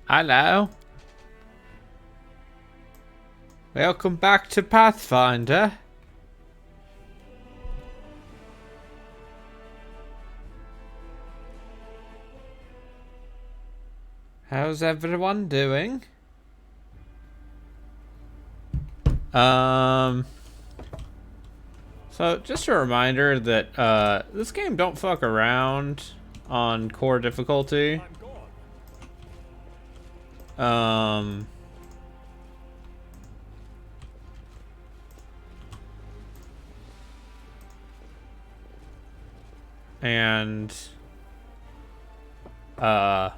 Hello. Welcome back to Pathfinder. How's everyone doing? So just a reminder that this game don't fuck around on core difficulty. Um and oh.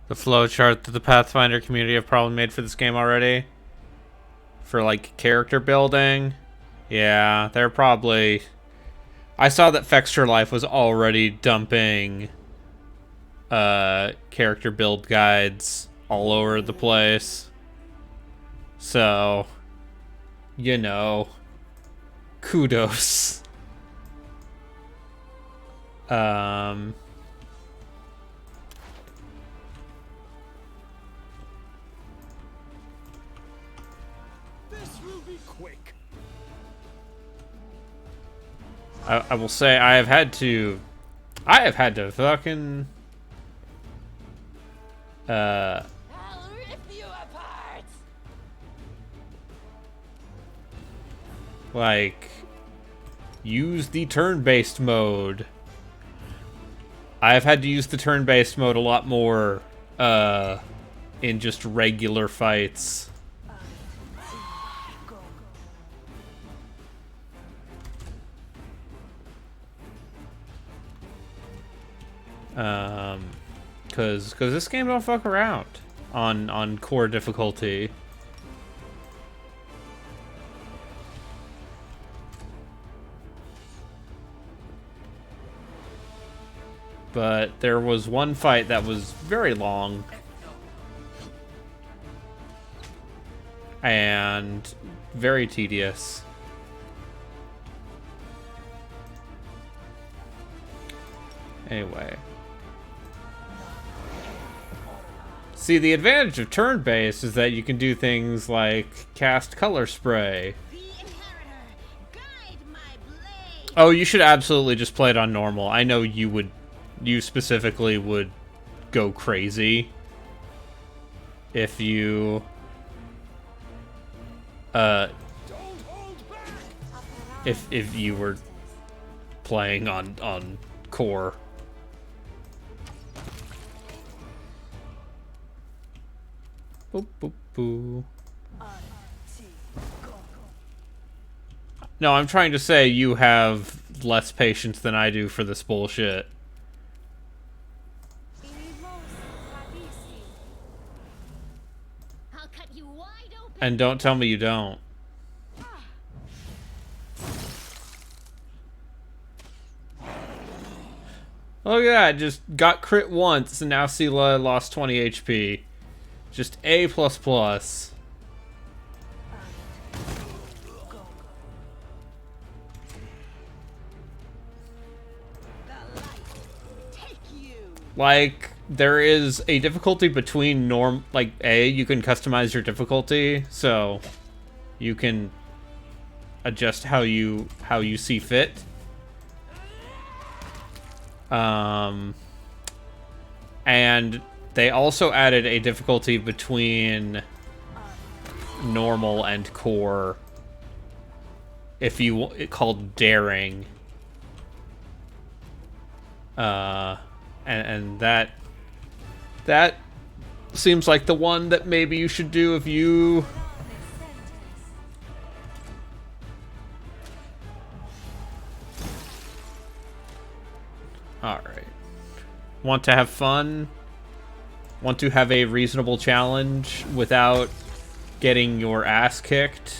The flowchart that the Pathfinder community have probably made for this game already. For like character building. Yeah, they're probably... I saw that Fexture Life was already dumping character build guides all over the place. So, you know, kudos. This will be quick. I will say I have had to fucking I'll rip you apart. like use the turn-based mode. I've had to use the turn-based mode a lot more in just regular fights. Cause this game don't fuck around on core difficulty. But there was one fight that was very long and very tedious. Anyway. See, the advantage of turn-based is that you can do things like cast color spray. The inheritor, guide my blade. Oh, you should absolutely just play it on normal. I know you specifically would go crazy if you if you were playing on core. Boop, boop, boo. No, I'm trying to say you have less patience than I do for this bullshit. I'll cut you wide open. And don't tell me you don't. Look at that, just got crit once, and now Sela lost 20 HP. Just A++. Like, there is a difficulty between like, you can customize your difficulty, so you can adjust how you see fit. And they also added a difficulty between normal and core, called daring. And that seems like the one that maybe you should do if you Alright. Want to have fun? Want to have a reasonable challenge without getting your ass kicked?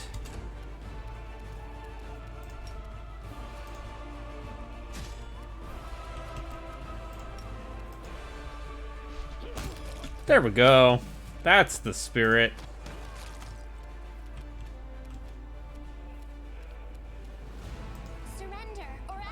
There we go. That's the spirit. Surrender or else.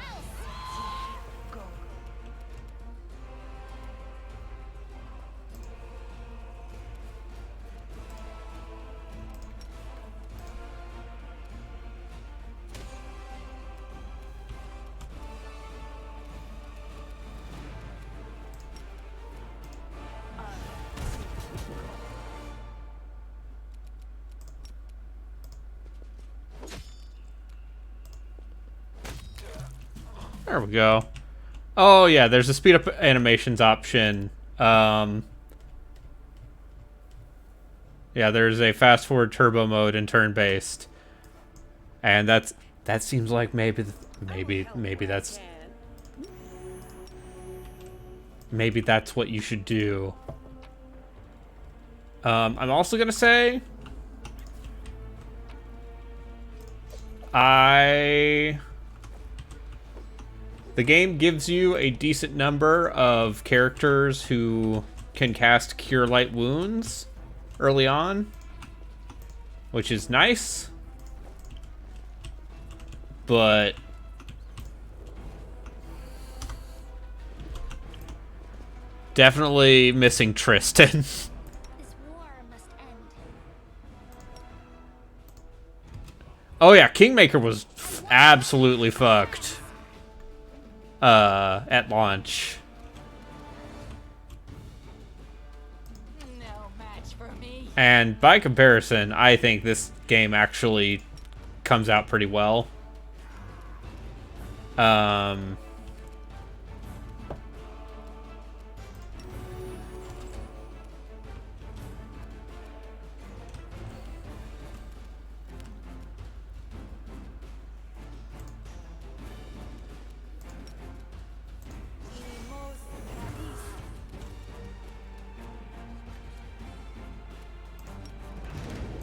There we go. Oh yeah, there's a speed up animations option. Yeah, there's a fast forward turbo mode and turn based, and that seems like maybe that's what you should do. I'm also gonna say the game gives you a decent number of characters who can cast Cure Light Wounds early on, which is nice, but definitely missing Tristan. This war must end. Oh yeah, Kingmaker was absolutely fucked at launch. No match for me. And by comparison, I think this game actually comes out pretty well.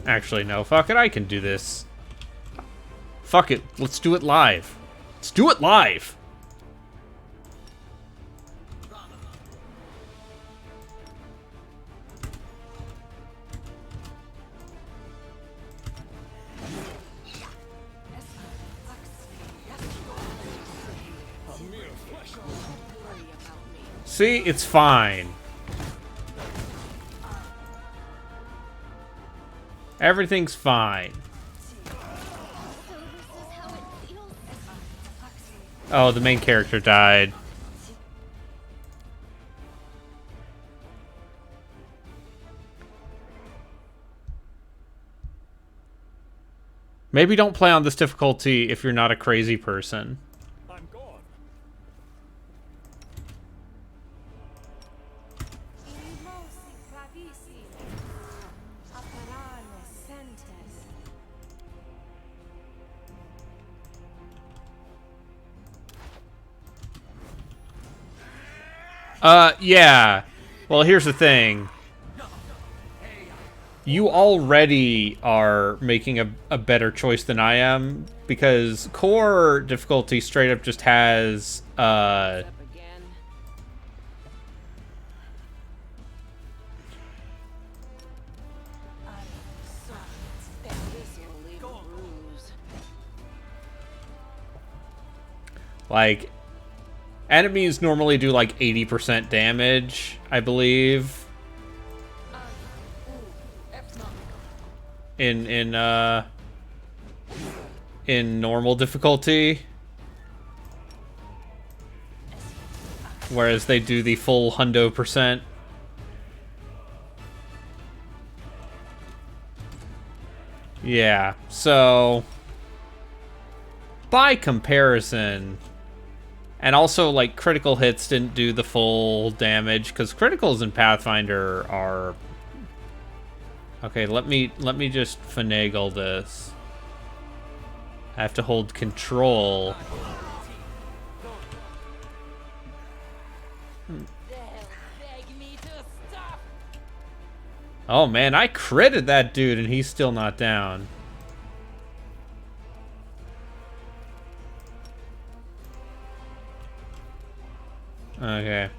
Actually, no, fuck it, I can do this. Fuck it, let's do it live. Let's do it live! See, it's fine. Everything's fine. So this is how it feels. Oh, the main character died. Maybe don't play on this difficulty if you're not a crazy person. I'm gone. Yeah. Well, here's the thing. You already are making a better choice than I am, because core difficulty straight up just has, like, enemies normally do like 80% damage, I believe. In normal difficulty, whereas they do the full 100%. Yeah, so by comparison, and also like critical hits didn't do the full damage, because criticals in Pathfinder are... Okay, let me just finagle this. I have to hold control. Oh man, I critted that dude and he's still not down. Okay.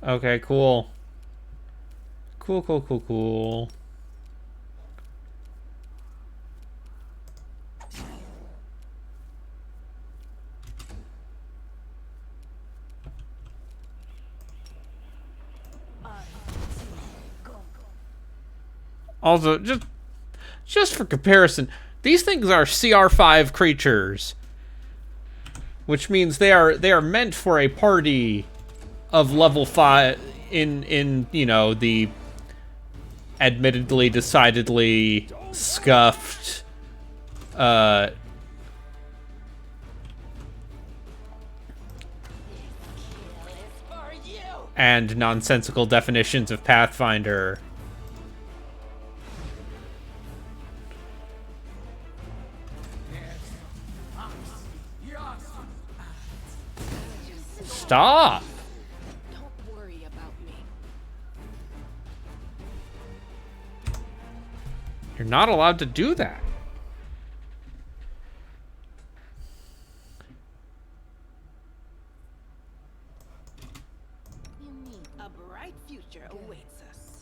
Okay, cool. Cool, cool, cool, cool. Also, just for comparison, these things are CR5 creatures, which means they are meant for a party of level 5 in you know, the admittedly decidedly scuffed and nonsensical definitions of Pathfinder. Stop! Don't worry about me. You're not allowed to do that. You mean a bright future awaits us.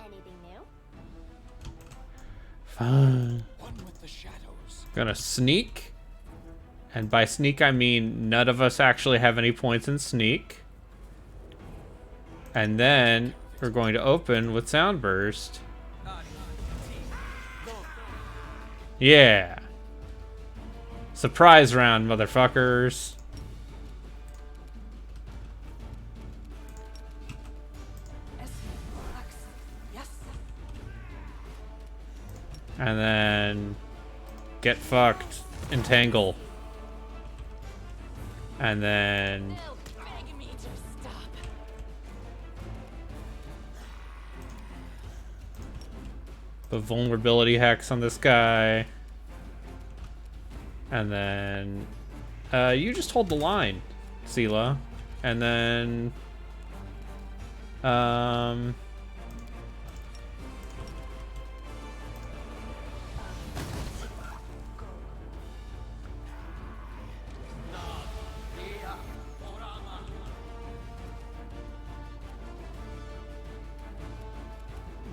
Anything new? Fine. One with the shadows. Gonna sneak. And by sneak, I mean none of us actually have any points in sneak. And then we're going to open with Soundburst. Yeah. Surprise round, motherfuckers. And then get fucked. Entangle. And then Beg me to stop. the vulnerability hex on this guy. And then you just hold the line, Sela. And then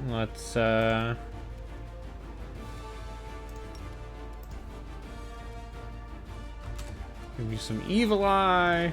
let's give you some evil eye.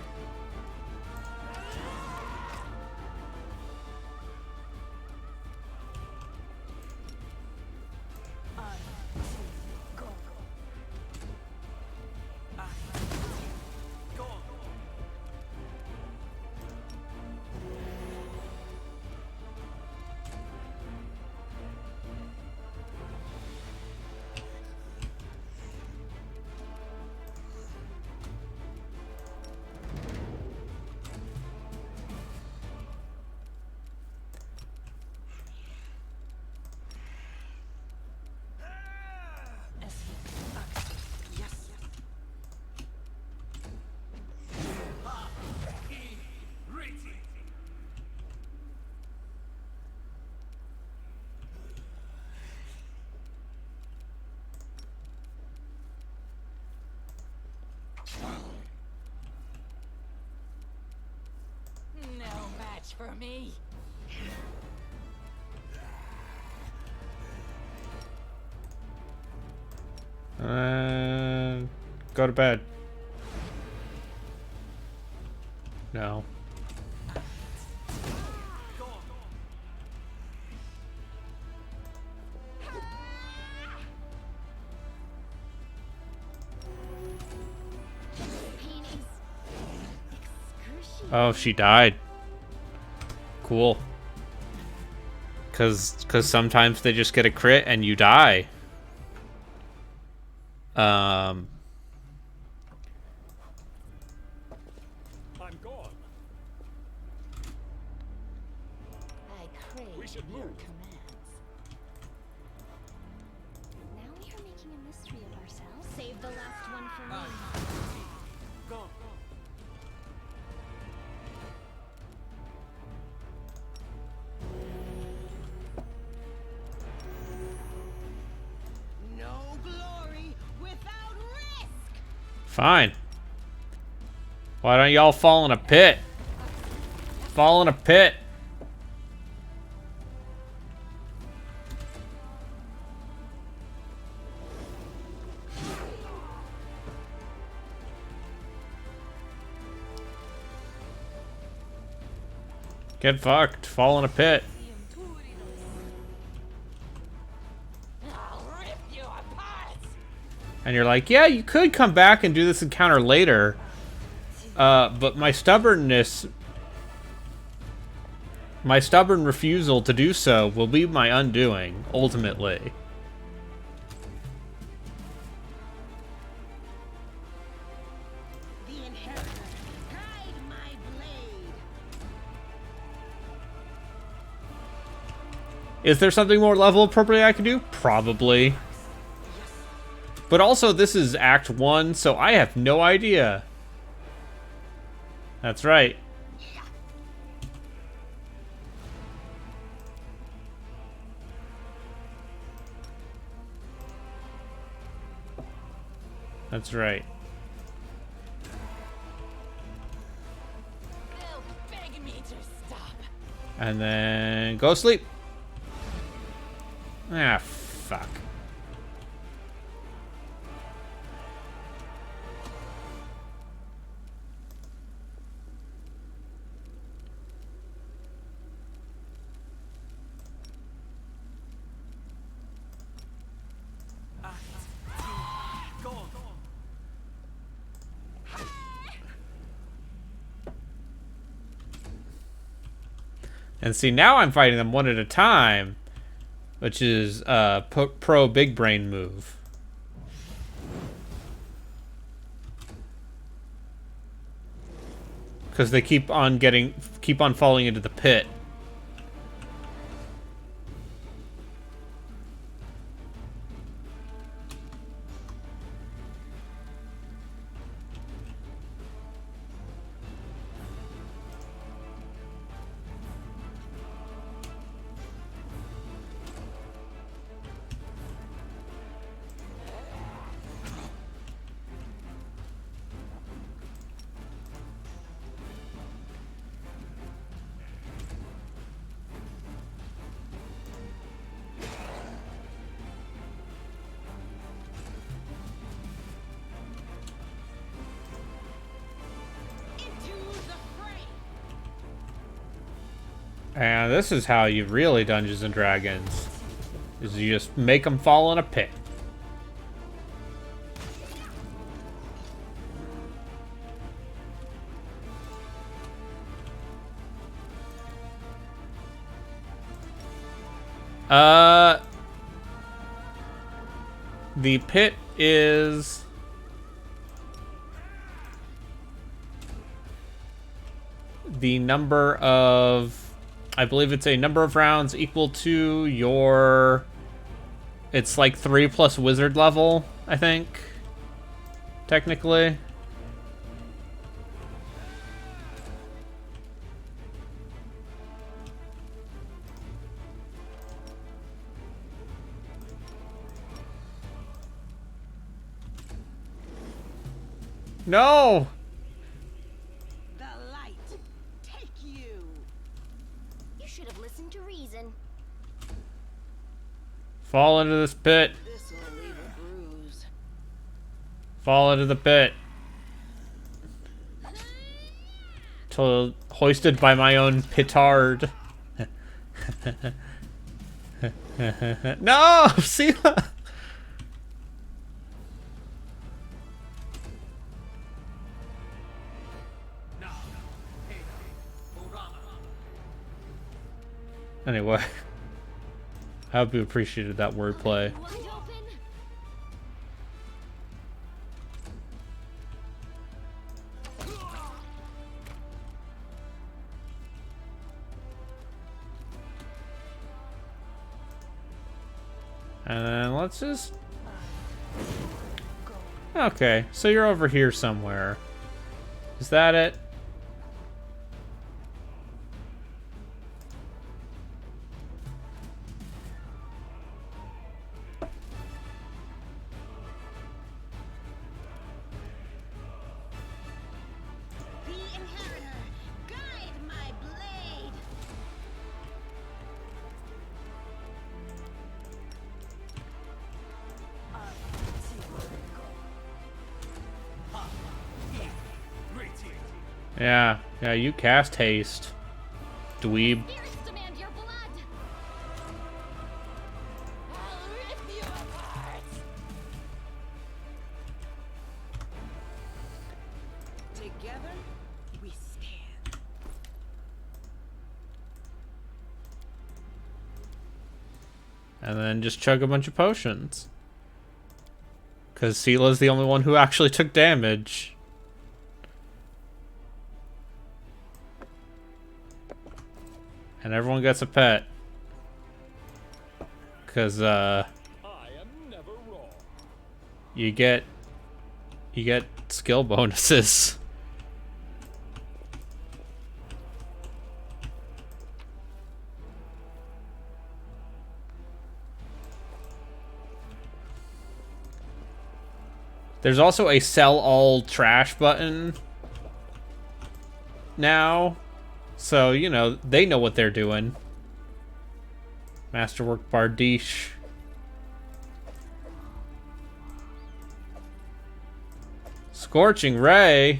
No match for me. Go to bed. No. Pain is excruciating. Oh, she died. Cool. Cause sometimes they just get a crit and you die. I'm gone. I crave We should move. Now we are making a mystery of ourselves. Save the last one for me. Go. No glory without risk. Fine. Why don't y'all fall in a pit? Fall in a pit. Get fucked. Fall in a pit. I'll rip you apart. And you're like, yeah, you could come back and do this encounter later. But my stubborn refusal to do so will be my undoing, ultimately. The inheritor, guide my blade. Is there something more level appropriate I can do? Probably. But also, this is Act 1, so I have no idea. That's right. That's right. They'll beg me to stop. And then go sleep. Ah, fuck. Go. And see, now I'm fighting them one at a time, which is pro big brain move. Because they keep on falling into the pit. Into the fray. And this is how you really Dungeons and Dragons. Is you just make them fall in a pit. The pit is the number of, I believe it's a number of rounds equal to your, it's like 3 plus wizard level, I think, technically. No! The light, take you. You should have listened to reason. Fall into this pit. This will leave a bruise. Fall into the pit. Till hoisted by my own petard. No! See? Anyway, I hope you appreciated that wordplay. Wide open. And then let's just... Okay, so you're over here somewhere. Is that it? The inheritor, guide my blade. Yeah, you cast haste. Dweeb. Spirits demand your blood. I'll rip you apart. Together, we stand. And then just chug a bunch of potions. Because Seela's the only one who actually took damage. And everyone gets a pet. Because, I am never wrong. you get skill bonuses. There's also a sell all trash button now. So, you know, they know what they're doing. Masterwork Bardiche. Scorching Ray.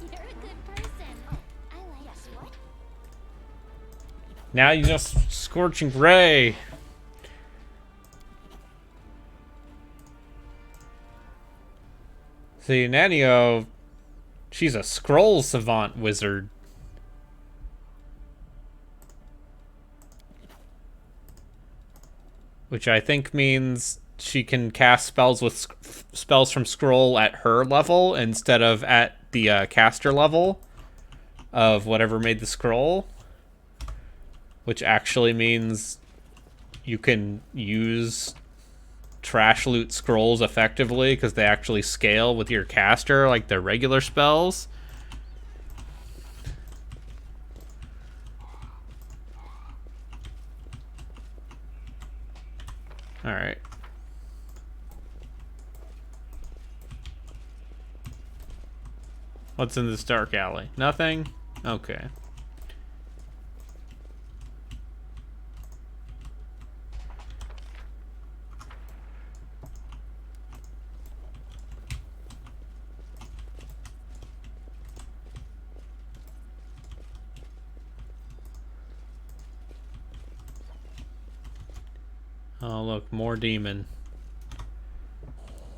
You're a good person. Oh, I like. Yes, what? Now you just Scorching Ray. See, Nanio, she's a scroll savant wizard. Which I think means she can cast spells with spells from scroll at her level instead of at the caster level of whatever made the scroll. Which actually means you can use trash loot scrolls effectively because they actually scale with your caster like their regular spells. Alright. What's in this dark alley? Nothing? Okay. Oh, look, more demon.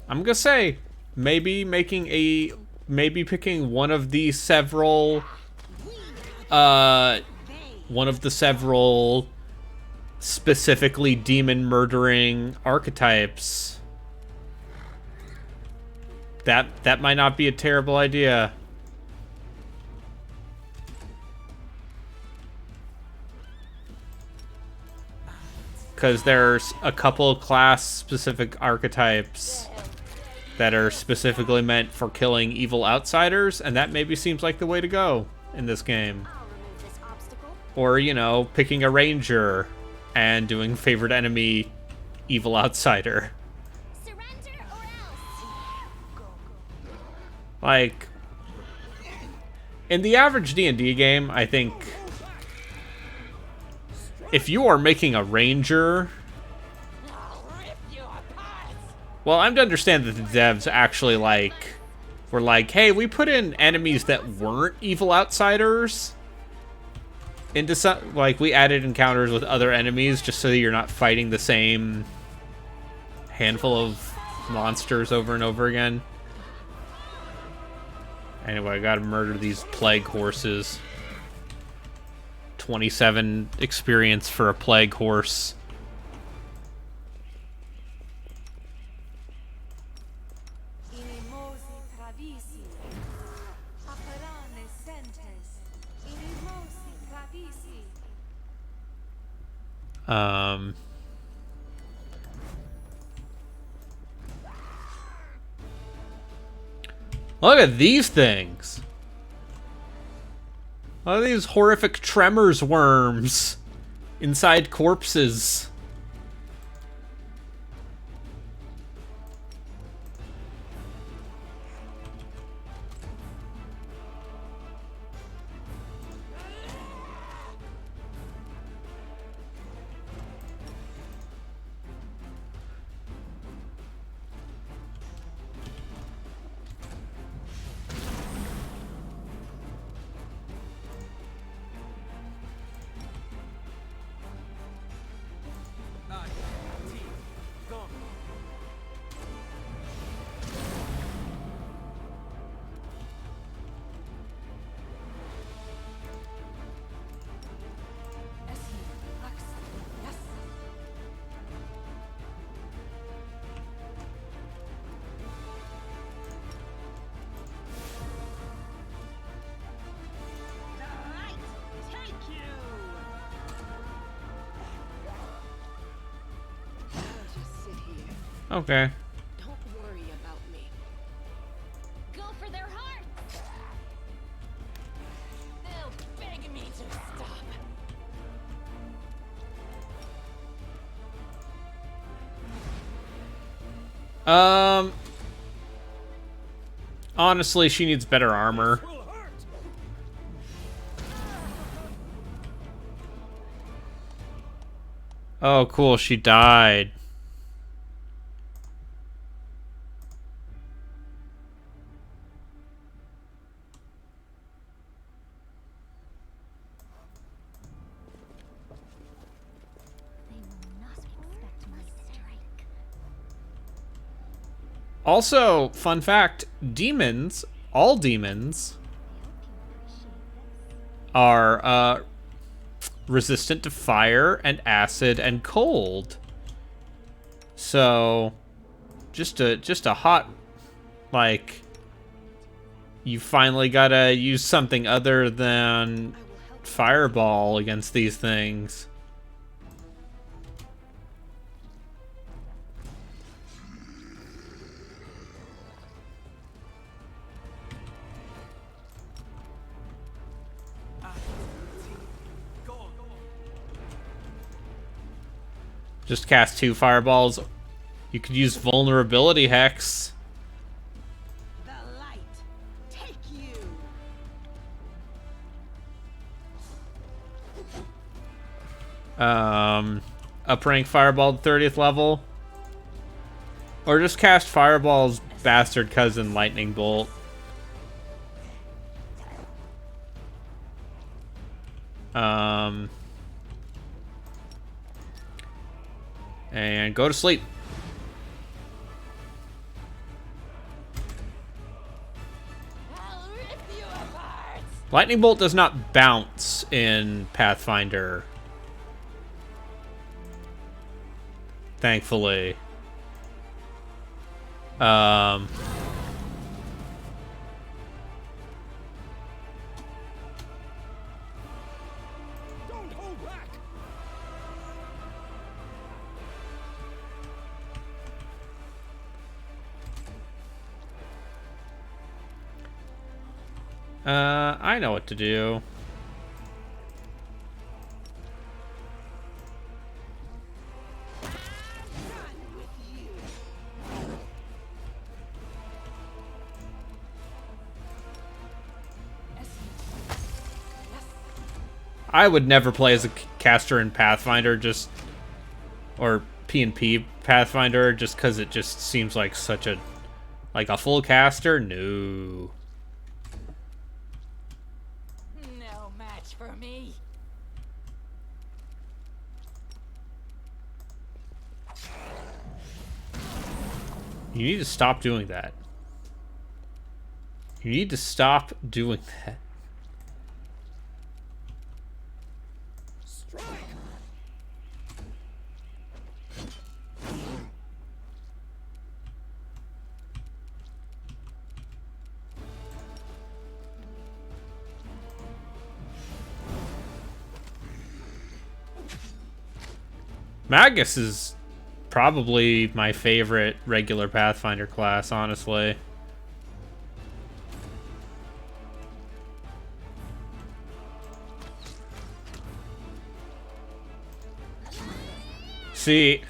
I'm gonna say, maybe picking one of the several, specifically demon murdering archetypes. That might not be a terrible idea. Because there's a couple class-specific archetypes that are specifically meant for killing evil outsiders, and that maybe seems like the way to go in this game. I'll remove this obstacle. Or, you know, picking a ranger and doing favorite enemy evil outsider. Surrender or else. Like, in the average D&D game, I think if you are making a ranger, well, I'm to understand that the devs actually were like, hey, we put in enemies that weren't evil outsiders into some, like, we added encounters with other enemies just so that you're not fighting the same handful of monsters over and over again. Anyway, I gotta murder these plague horses. 27 experience for a plague horse. Look at these things. Look at these horrific tremors worms inside corpses. The light take you. Just sit here. Okay. Don't worry about me. Go for their hearts! They'll beg me to stop. Honestly, she needs better armor. Will hurt. Oh, cool, she died. They will not expect my strike. Also, fun fact, demons, all demons, are resistant to fire and acid and cold. So, just a hot, like, you finally gotta use something other than fireball against these things. Just cast 2 fireballs. You could use vulnerability hex. The light take you. Up rank fireball to 30th level. Or just cast fireball's bastard cousin lightning bolt. And go to sleep. I'll rip you apart. Lightning bolt does not bounce in Pathfinder. Thankfully. Don't hold back. I know what to do. I would never play as a caster in Pathfinder, just or P&P Pathfinder, just because it just seems like such a full caster. No. No match for me. You need to stop doing that. You need to stop doing that. Strike. Magus is probably my favorite regular Pathfinder class, honestly. see,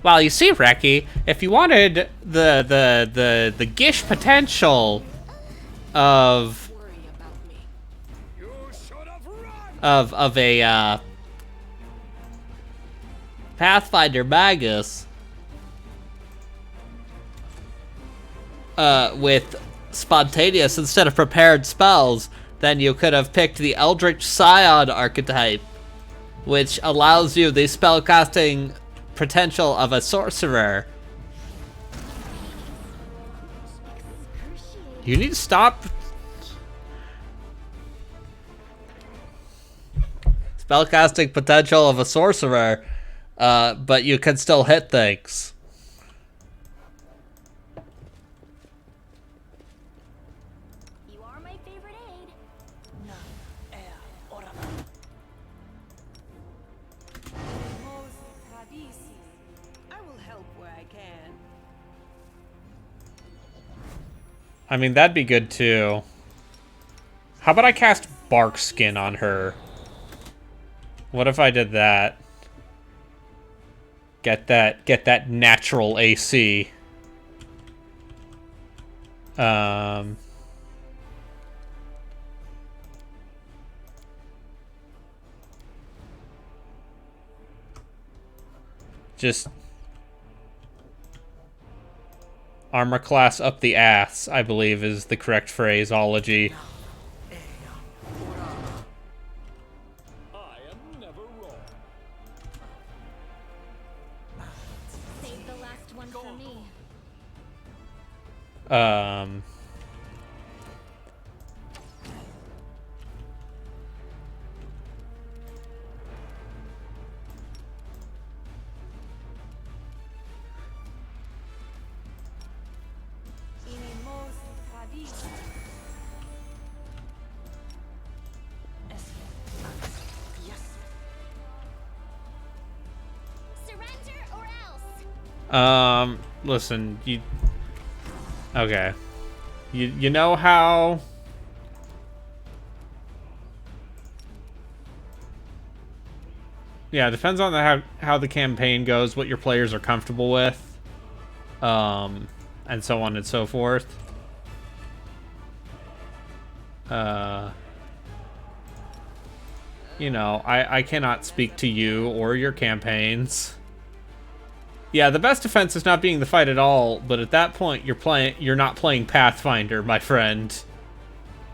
Reki, if you wanted the gish potential of Worry about me. You should have run! of a Pathfinder Magus with spontaneous instead of prepared spells, then you could have picked the Eldritch Scion archetype, which allows you the spellcasting potential of a sorcerer. You need to stop. Spellcasting potential of a sorcerer, but you can still hit things. You are my favorite aide. I will help where I can. I mean, that'd be good too. How about I cast Bark Skin on her? What if I did that? Get that natural AC. Just armor class up the ass, I believe is the correct phraseology. I am never wrong. Save the last one for me. Surrender or else. Listen, okay. You know how yeah, it depends on how the campaign goes, what your players are comfortable with. And so on and so forth. You know, I cannot speak to you or your campaigns. Yeah, the best defense is not being the fight at all, but at that point you're not playing Pathfinder, my friend.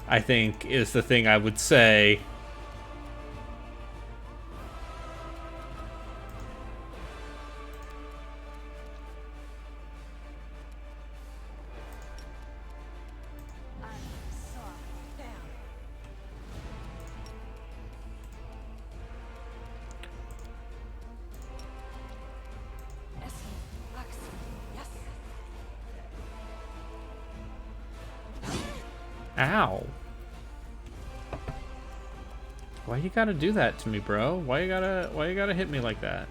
I think is the thing I would say. Ow. Why you gotta do that to me, bro? Why you gotta hit me like that?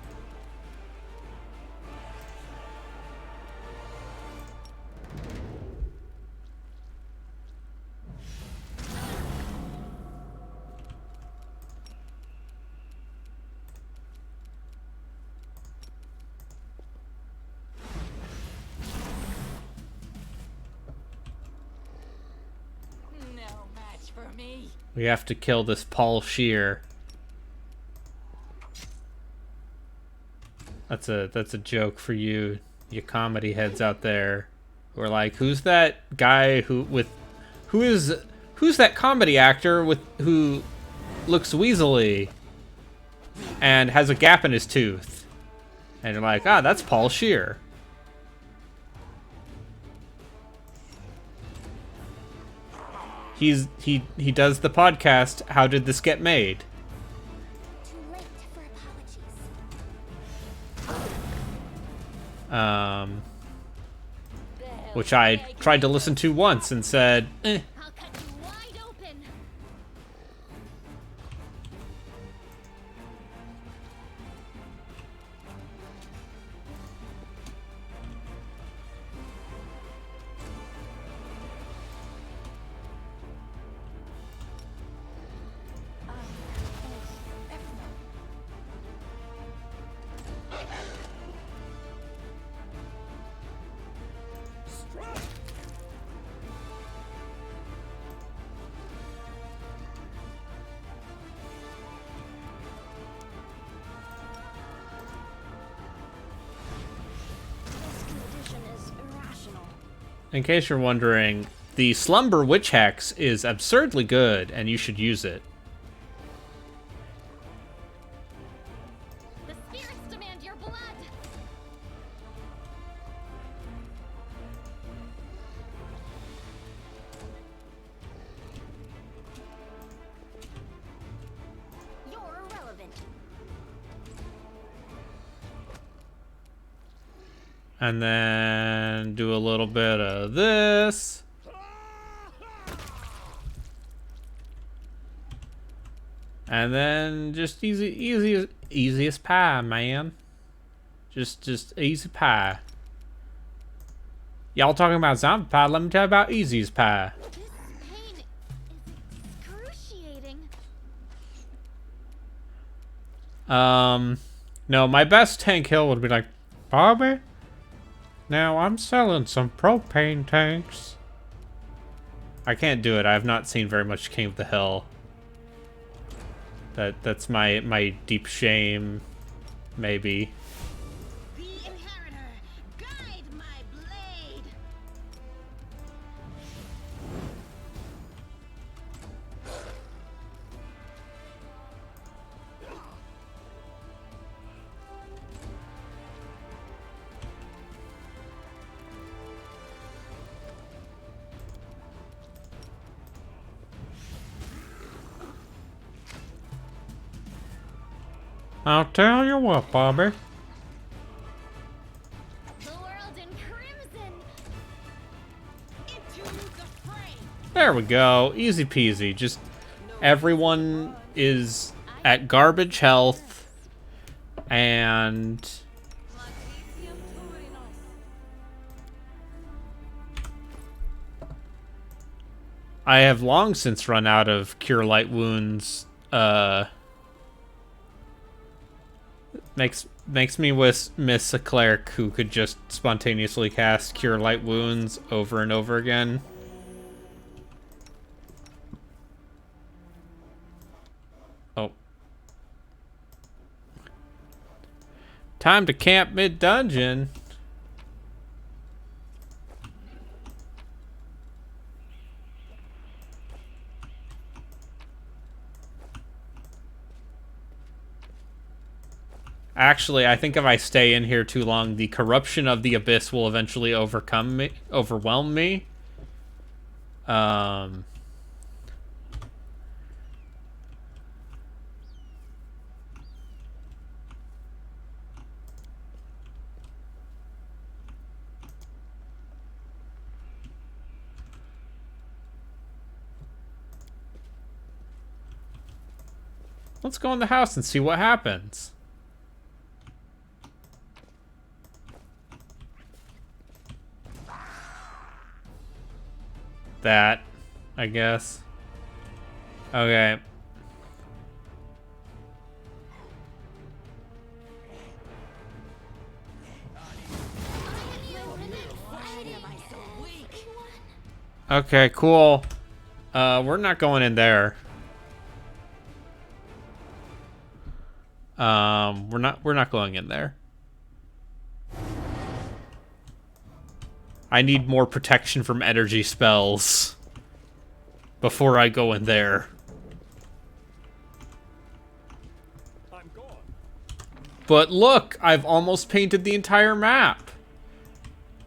No match for me. We have to kill this Paul Shear. That's a joke for you comedy heads out there who are like, who's that guy who's that comedy actor who looks weaselly and has a gap in his tooth? And you're like, that's Paul Shear. He does the podcast How Did This Get Made? Too late for apologies. Which I tried to listen to once and said, eh. I'll cut you wide open. In case you're wondering, the Slumber Witch Hex is absurdly good, and you should use it. The spirits demand your blood. You're irrelevant. And then do a little bit of this. And then just easy as pie, man. Just easy pie. Y'all talking about zombie pie, let me tell you about easy as pie. This pain is excruciating. No, my best tank hill would be like, Bobby, now I'm selling some propane tanks. I can't do it. I have not seen very much King of the Hill. That's my deep shame, maybe. The inheritor, guide my blade. I'll tell you what, Bobby. The world in crimson. Into the fray. There we go. Easy peasy. Just everyone is at garbage health, and I have long since run out of Cure Light Wounds. Makes me miss a cleric who could just spontaneously cast Cure Light Wounds over and over again. Oh. Time to camp mid-dungeon. Actually, I think if I stay in here too long, the corruption of the abyss will eventually overwhelm me. Let's go in the house and see what happens. That, I guess. Okay. Okay, cool. We're not going in there. We're not going in there. I need more protection from energy spells before I go in there. I'm gone. But look, I've almost painted the entire map.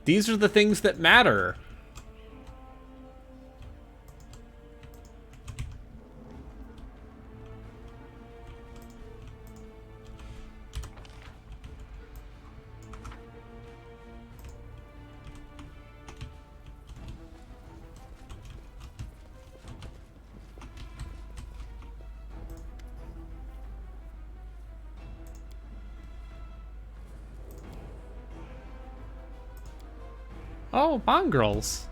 These are the things that matter. Oh, mongrels.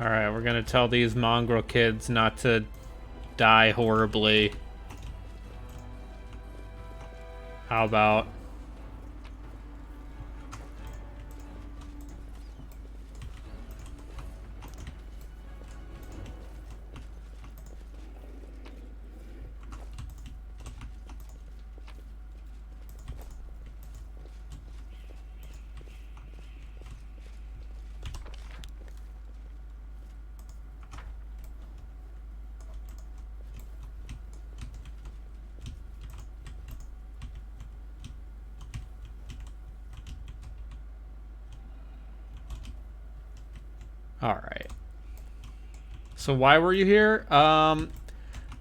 Alright, we're gonna tell these mongrel kids not to die horribly. How about... Alright. So why were you here?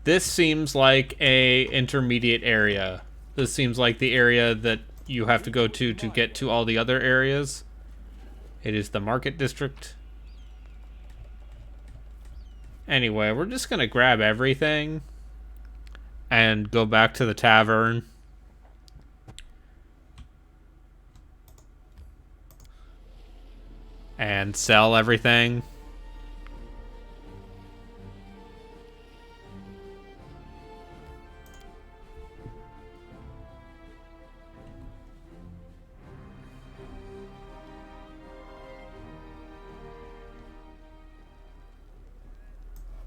This seems like a intermediate area. This seems like the area that you have to go to get to all the other areas. It is the market district. Anyway, we're just gonna grab everything and go back to the tavern. And sell everything.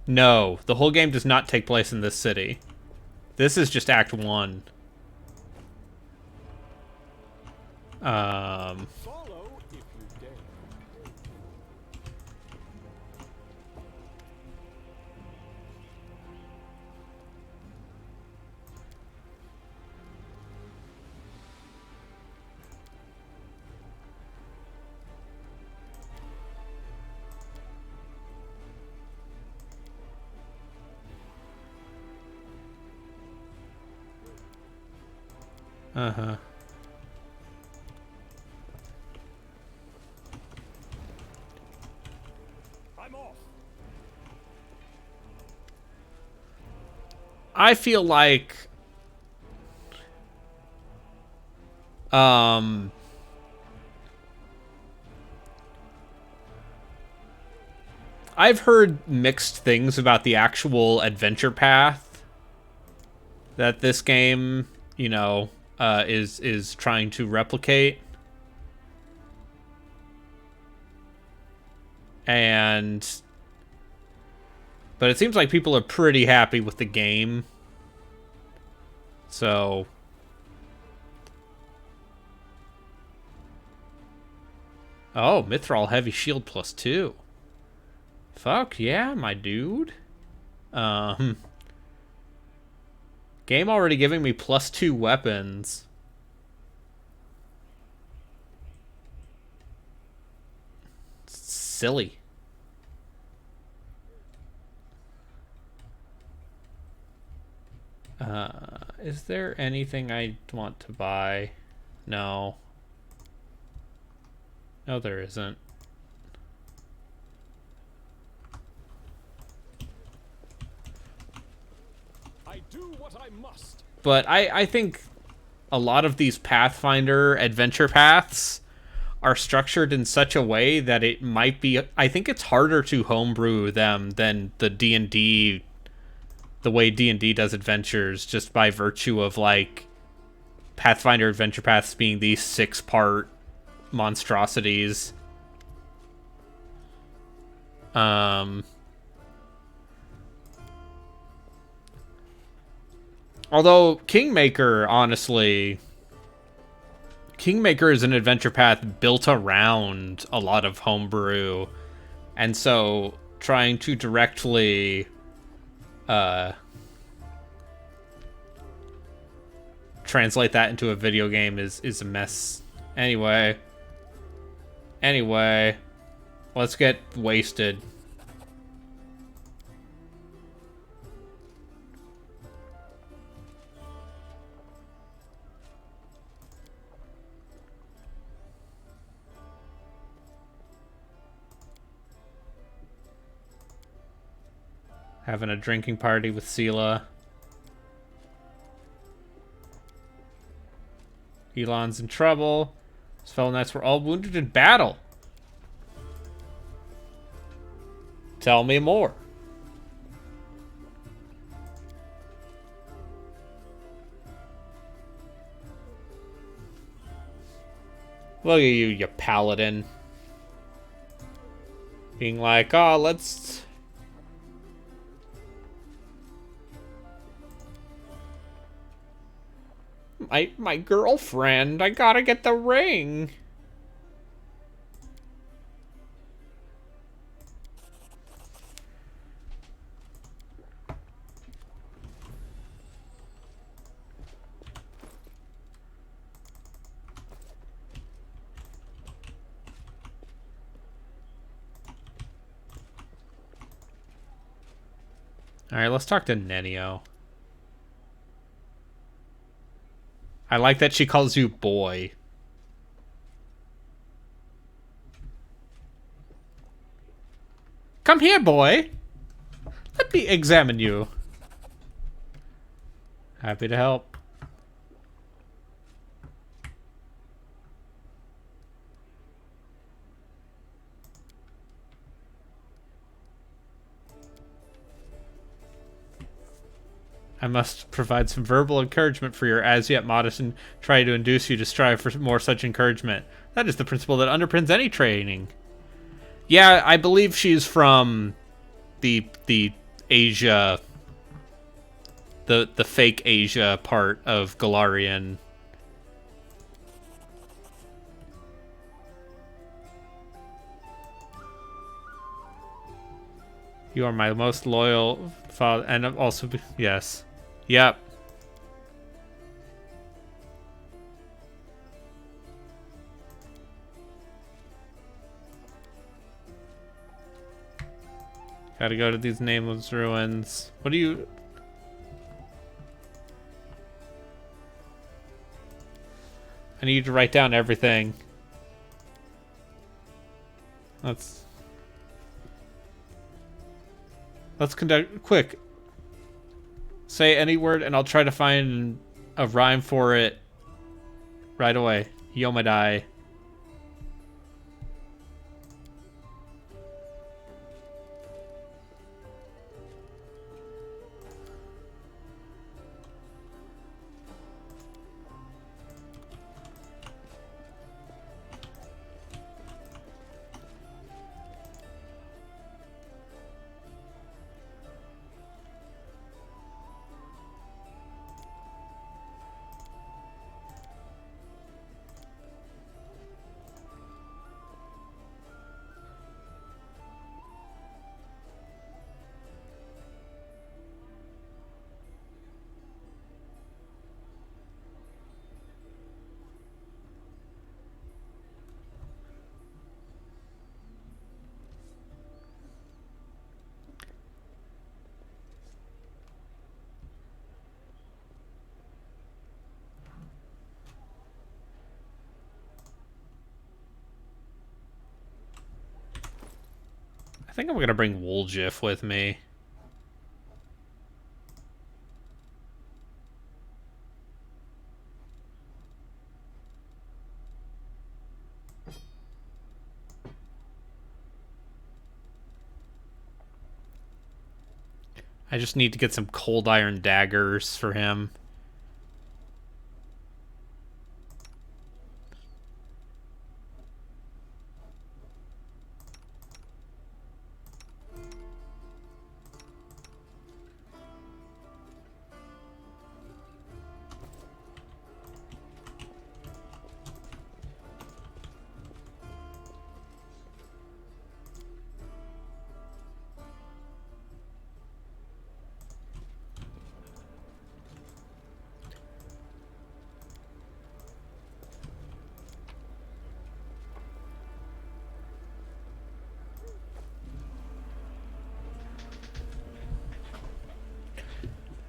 No, the whole game does not take place in this city. This is just Act 1. Follow if you dare. Uh-huh. I'm off. I feel like I've heard mixed things about the actual adventure path that this game, you know, is trying to replicate. But it seems like people are pretty happy with the game. So... Oh, Mithril Heavy Shield +2. Fuck yeah, my dude. Game already giving me +2 weapons. Silly. Is there anything I want to buy? No. No, there isn't. I do what I must. But I think a lot of these Pathfinder adventure paths are structured in such a way that it might be... I think it's harder to homebrew them than the D&D... the way D&D does adventures, just by virtue of, like, Pathfinder adventure paths being these 6-part monstrosities. Although Kingmaker, honestly, Kingmaker is an adventure path built around a lot of homebrew, and so trying to directly translate that into a video game is a mess. Anyway, let's get wasted. Having a drinking party with Sela. Elon's in trouble. His fellow knights were all wounded in battle. Tell me more. Look at you paladin. Being like, oh, let's... My girlfriend, I gotta get the ring. Alright, let's talk to Nenio. I like that she calls you boy. Come here, boy. Let me examine you. Happy to help. I must provide some verbal encouragement for your as yet modest and try to induce you to strive for more such encouragement. That is the principle that underpins any training. Yeah, I believe she's from the Asia, the fake Asia part of Galarian. You are my most loyal father, and also yes, yep. Gotta go to these nameless ruins. What do you... I need you to write down everything. Let's conduct... Quick. Say any word and I'll try to find a rhyme for it right away. Yomadai. I think I'm gonna bring Wooljiff with me. I just need to get some cold iron daggers for him.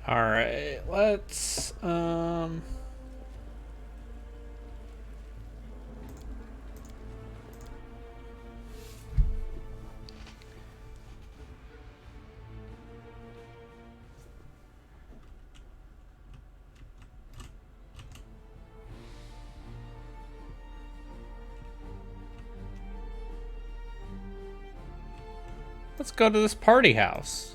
Alright, let's, Let's go to this party house.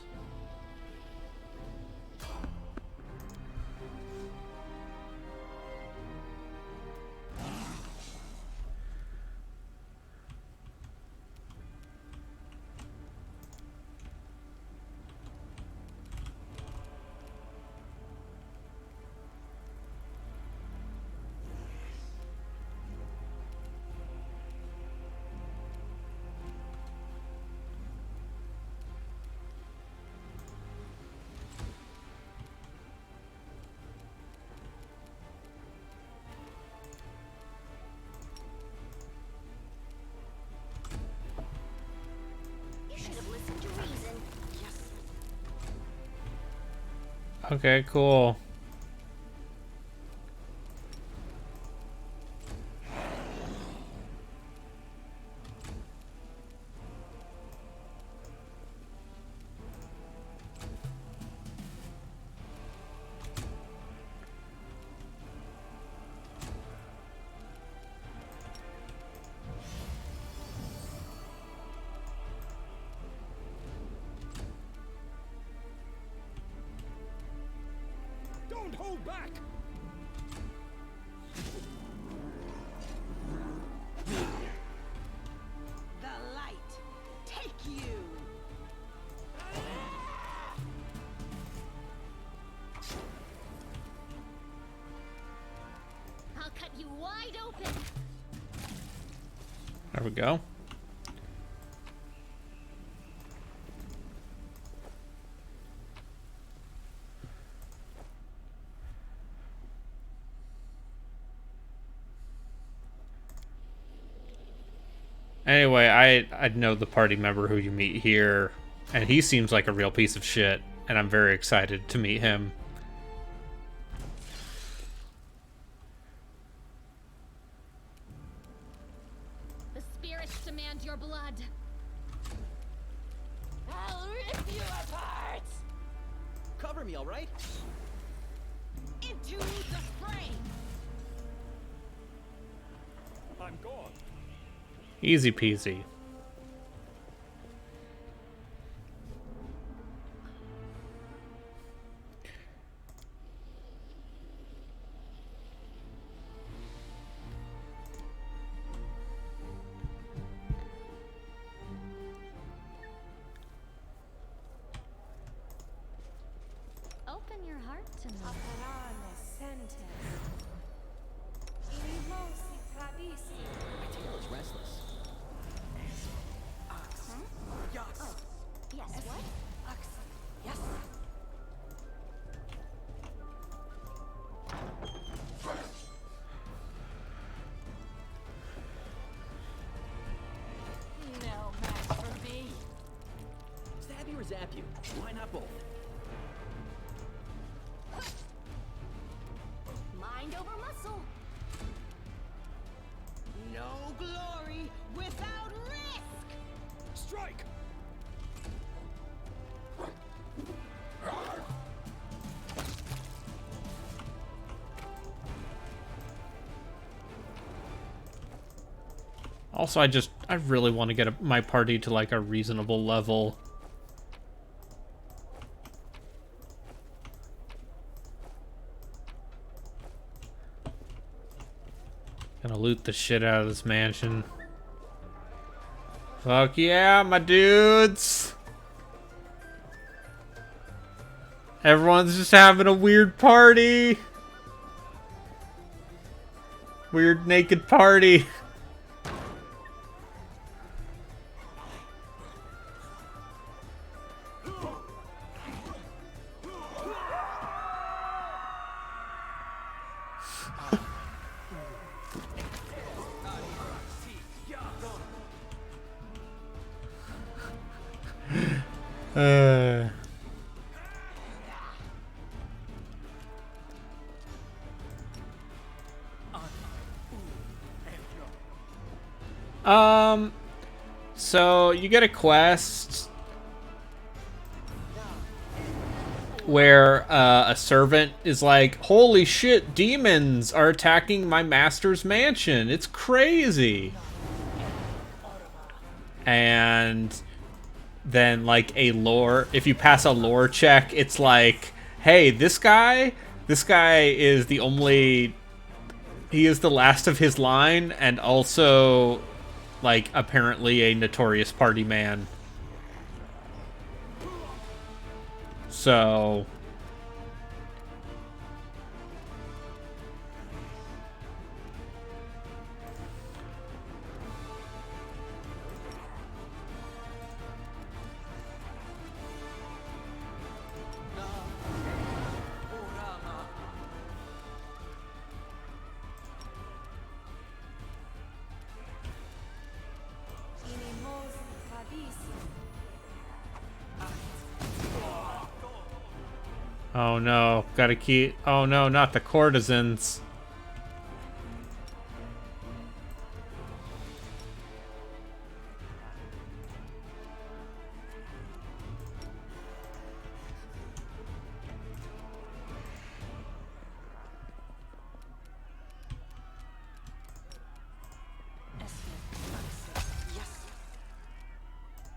You should have listened to reason. Yes. Okay, cool. Don't hold back! The light. Take you. I'll cut you wide open. There we go. Anyway, I know the party member who you meet here, and he seems like a real piece of shit, and I'm very excited to meet him. The spirits demand your blood. I'll rip you apart! Cover me, all right? Into the fray. I'm gone. Easy peasy. Open your heart to me. My tail is restless. Yes, what? Yes. No match for me. Stab you or zap you? Why not both? Mind over muscle. No glory without risk. Strike! Also, I really want to get my party to like a reasonable level. Gonna loot the shit out of this mansion. Fuck yeah, my dudes! Everyone's just having a weird party! Weird naked party. So you get a quest where a servant is like, holy shit, demons are attacking my master's mansion. It's crazy. And then like a lore, if you pass a lore check, it's like, hey, this guy is the only, he is the last of his line, and also like apparently a notorious party man. So oh no, gotta keep, oh no, not the courtesans.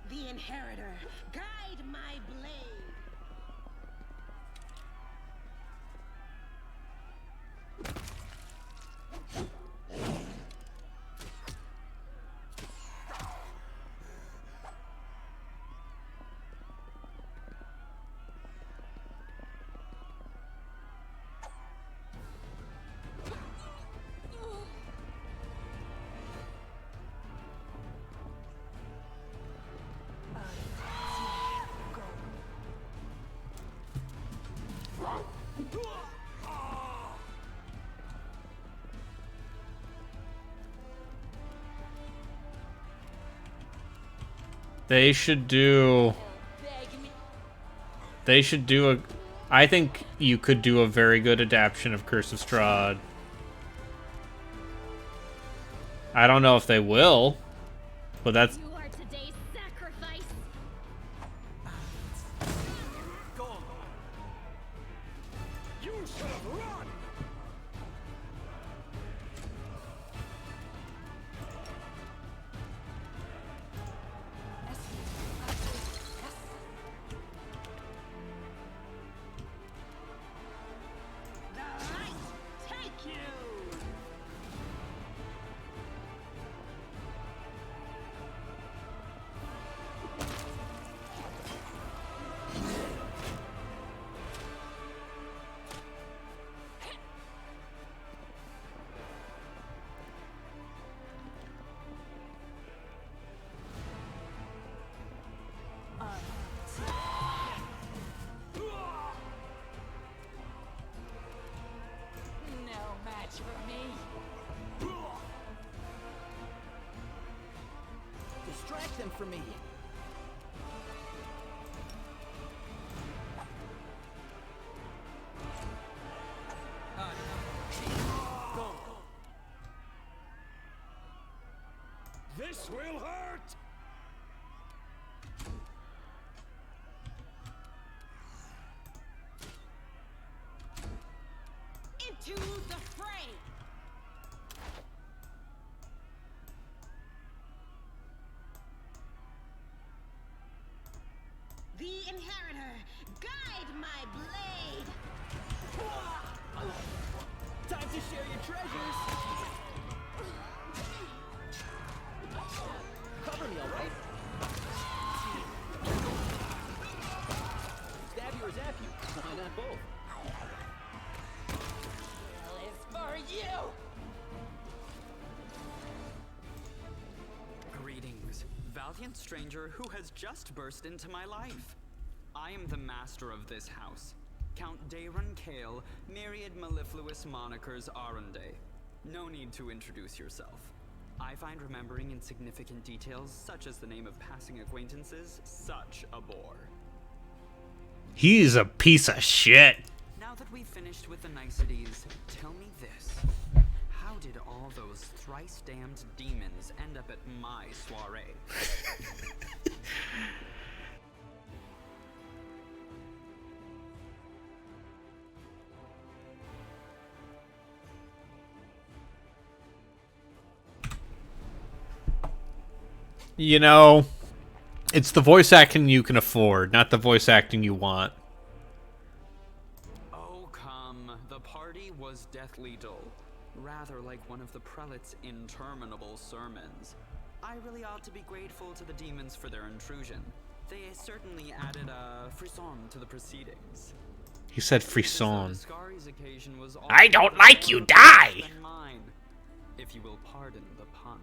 The inheritor, guide my blade. They should do, they should do a, I think you could do a very good adaptation of Curse of Strahd. I don't know if they will, but that's, You are today's sacrifice. You should have run! The light take you. No match for me. Distract them from me. This will hurt! Into the fray. The inheritor, guide my blade. Time to share your treasures. Cover me, all right? Stab you or zap you. Why not both? Hell is for you. Greetings, valiant stranger who has just burst into my life. I am the master of this house, Count Daron Kale, myriad mellifluous monikers Arunde. No need to introduce yourself. I find remembering insignificant details, such as the name of passing acquaintances, such a bore. he's a piece of shit. Now that we've finished with the niceties, tell me this. How did all those thrice-damned demons end up at my soiree? You know, It's the voice acting you can afford, not the voice acting you want. Oh, come. The party was deathly dull. Rather like one of the prelate's interminable sermons. I really ought to be grateful to the demons for their intrusion. They certainly added a frisson to the proceedings. He said frisson. Scari's occasion was I don't altogether like you, more die! glorious than mine, if you will pardon the pun.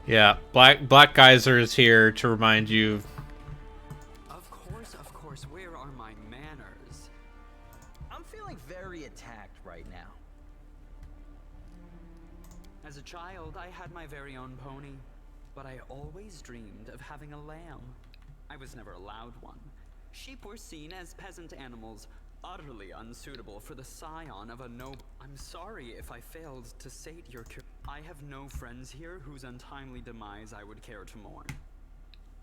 Yeah, Black Geyser is here to remind you. Of course, where are my manners? I'm feeling very attacked right now. As a child, I had my very own pony, but I always dreamed of having a lamb. I was never allowed one. Sheep were seen as peasant animals, utterly unsuitable for the scion of a noble. I'm sorry if I failed to sate your I have no friends here whose untimely demise I would care to mourn.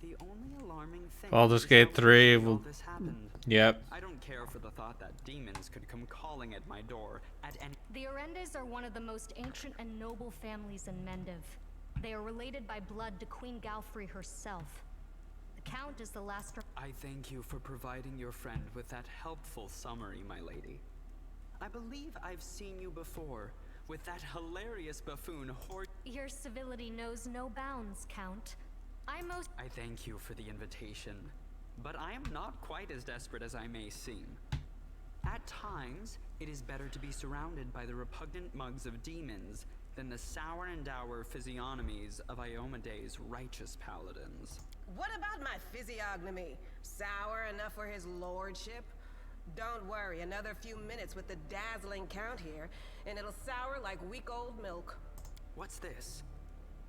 The only alarming thing Baldur's is Gate how 3 quickly all will... this happened. Yep. I don't care for the thought that demons could come calling at my door at any. The Orendes are one of the most ancient and noble families in Mendiv. They are related by blood to Queen Galfrey herself. The Count is the last... I thank you for providing your friend with that helpful summary, my lady. I believe I've seen you before, with that hilarious buffoon Hort. Your civility knows no bounds, Count. I thank you for the invitation, but I am not quite as desperate as I may seem. At times, it is better to be surrounded by the repugnant mugs of demons than the sour and dour physiognomies of Iomede's righteous paladins. What about my physiognomy? Sour enough for his lordship? Don't worry, another few minutes with the dazzling Count here, and it'll sour like week-old milk. What's this?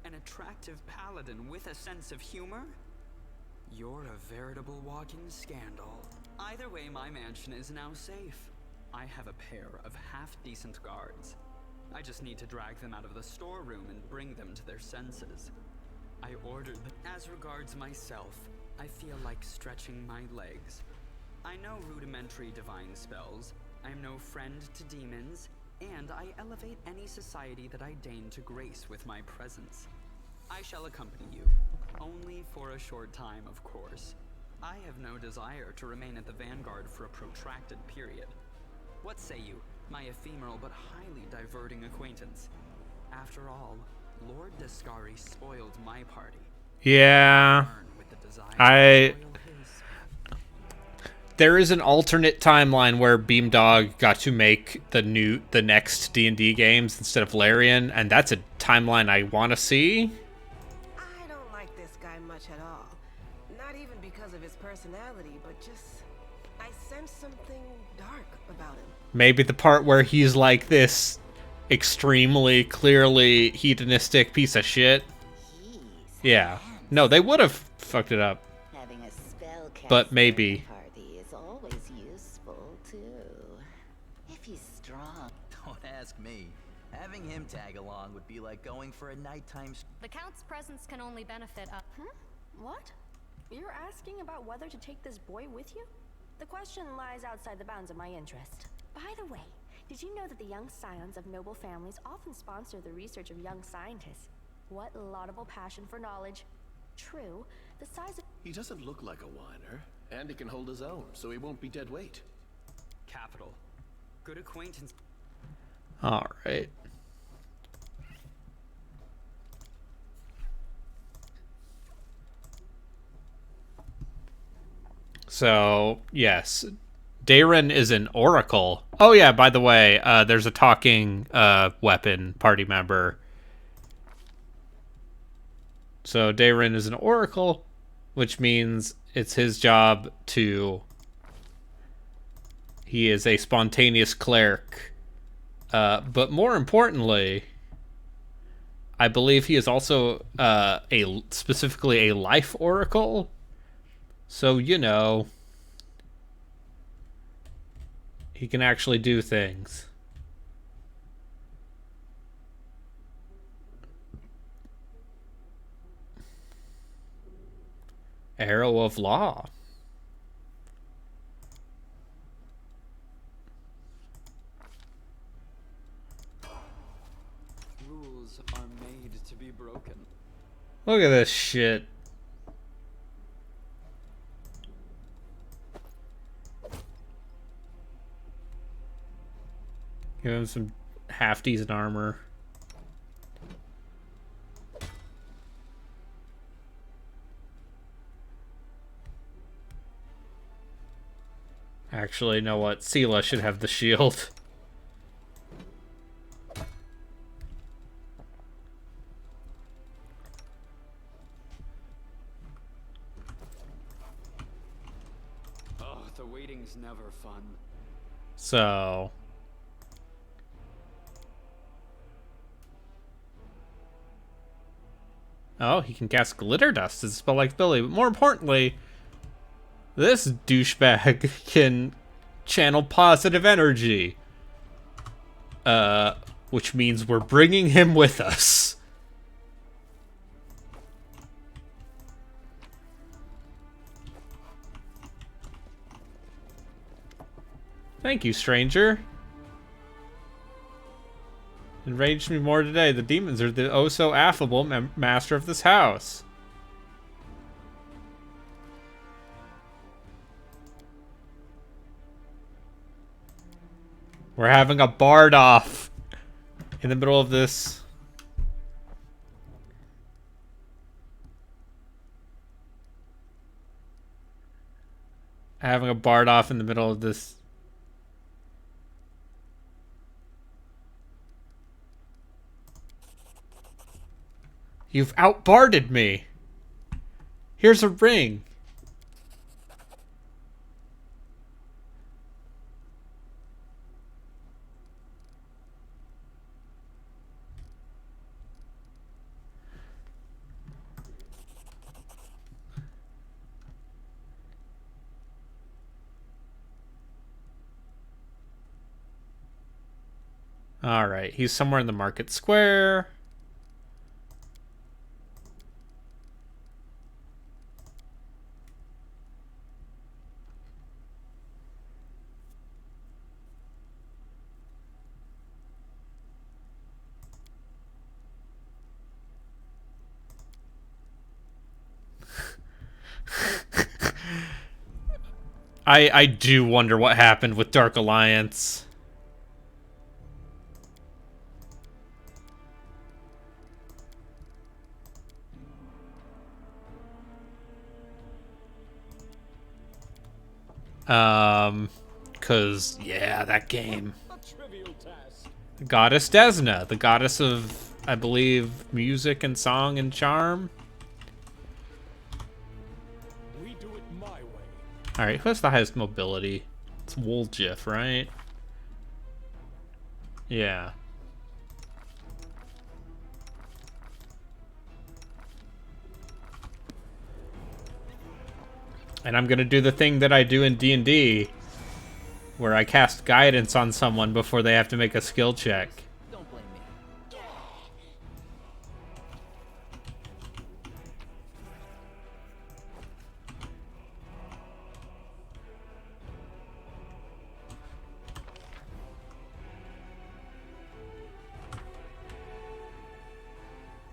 An attractive paladin with a sense of humor? You're a veritable walking scandal. Either way, my mansion is now safe. I have a pair of half-decent guards. I just need to drag them out of the storeroom and bring them to their senses. I ordered them. As regards myself, I feel like stretching my legs. I know rudimentary divine spells, I am no friend to demons, and I elevate any society that I deign to grace with my presence. I shall accompany you, only for a short time, of course. I have no desire to remain at the vanguard for a protracted period. What say you, my ephemeral but highly diverting acquaintance? After all, Lord Descari spoiled my party. Yeah. There is an alternate timeline where Beamdog got to make the next D&D games instead of Larian, and that's a timeline I want to see. I don't like this guy much at all. Not even because of his personality, but just... I sense something dark about him. Maybe the part where he's like this extremely clearly hedonistic piece of shit. Yeah. No, they would have fucked it up. Having a spellcaster But maybe. party is always useful too. If he's strong. Don't ask me. Having him tag along would be like going for a nighttime. The Count's presence can only benefit us. Huh? What? You're asking about whether to take this boy with you? The question lies outside the bounds of my interest. By the way, did you know that the young scions of noble families often sponsor the research of young scientists? What laudable passion for knowledge. True, the size of... He doesn't look like a whiner, and he can hold his own, so he won't be dead weight. Capital. Good acquaintance. All right. So, yes. Dayron is an oracle. Oh, yeah, by the way, there's a talking weapon party member. So, Dayron is an oracle, which means it's his job to... He is a spontaneous cleric. But more importantly, I believe he is also specifically a life oracle. So, you know, he can actually do things. Arrow of Law. Look at this shit. Give him some half-decent armor. Actually, you know what? Sela should have the shield. Oh, the waiting's never fun. So... oh, he can cast glitter dust as a spell like Billy, but more importantly, this douchebag can channel positive energy. Which means we're bringing him with us. Thank you, stranger. Enraged me more today. The demons are the oh so affable master of this house. We're having a bard off in the middle of this. Having a bard off in the middle of this. You've outbarded me. Here's a ring. All right, he's somewhere in the market square. I do wonder what happened with Dark Alliance. Cause yeah, that game. Goddess Desna, the goddess of, I believe, music and song and charm. We do it my way. All right, who has the highest mobility? It's Woljif, right? Yeah. And I'm gonna do the thing that I do in D&D, where I cast guidance on someone before they have to make a skill check. Don't blame me.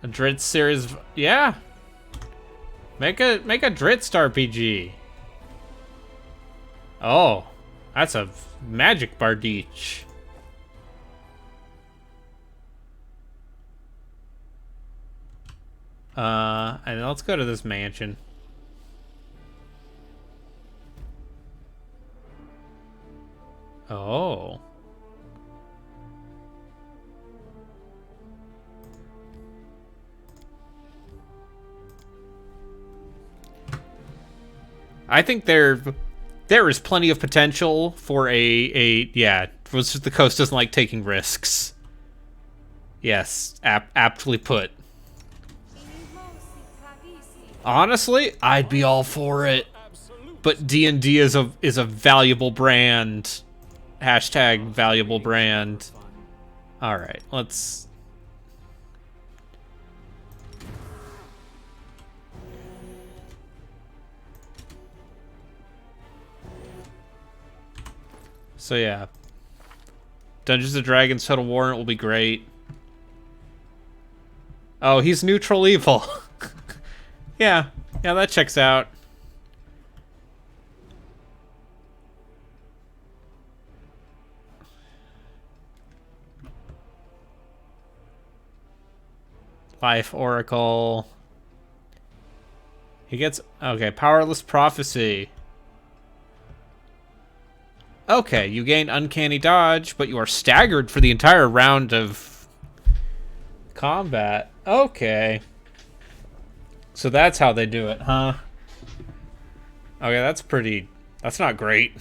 A Dritz series, yeah. Make a Dritz RPG. Oh, that's a magic Bardich. And let's go to this mansion. Oh. I think there is plenty of potential for yeah, the coast doesn't like taking risks. Yes, aptly put. Honestly, I'd be all for it. But D&D is a valuable brand. Hashtag valuable brand. All right, let's. So yeah, Dungeons & Dragons Total War will be great. Oh, he's neutral evil. Yeah, that checks out. Life Oracle. He gets... Okay, Powerless Prophecy. Okay, you gain Uncanny Dodge, but you are staggered for the entire round of combat. Okay. So that's how they do it, huh? Okay, that's pretty... That's not great.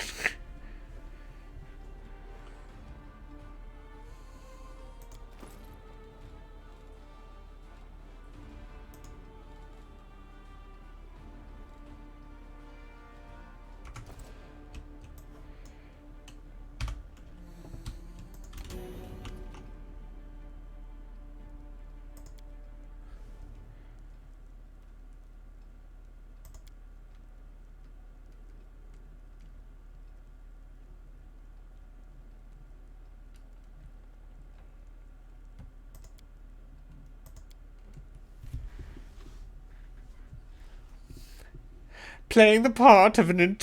Playing the part of an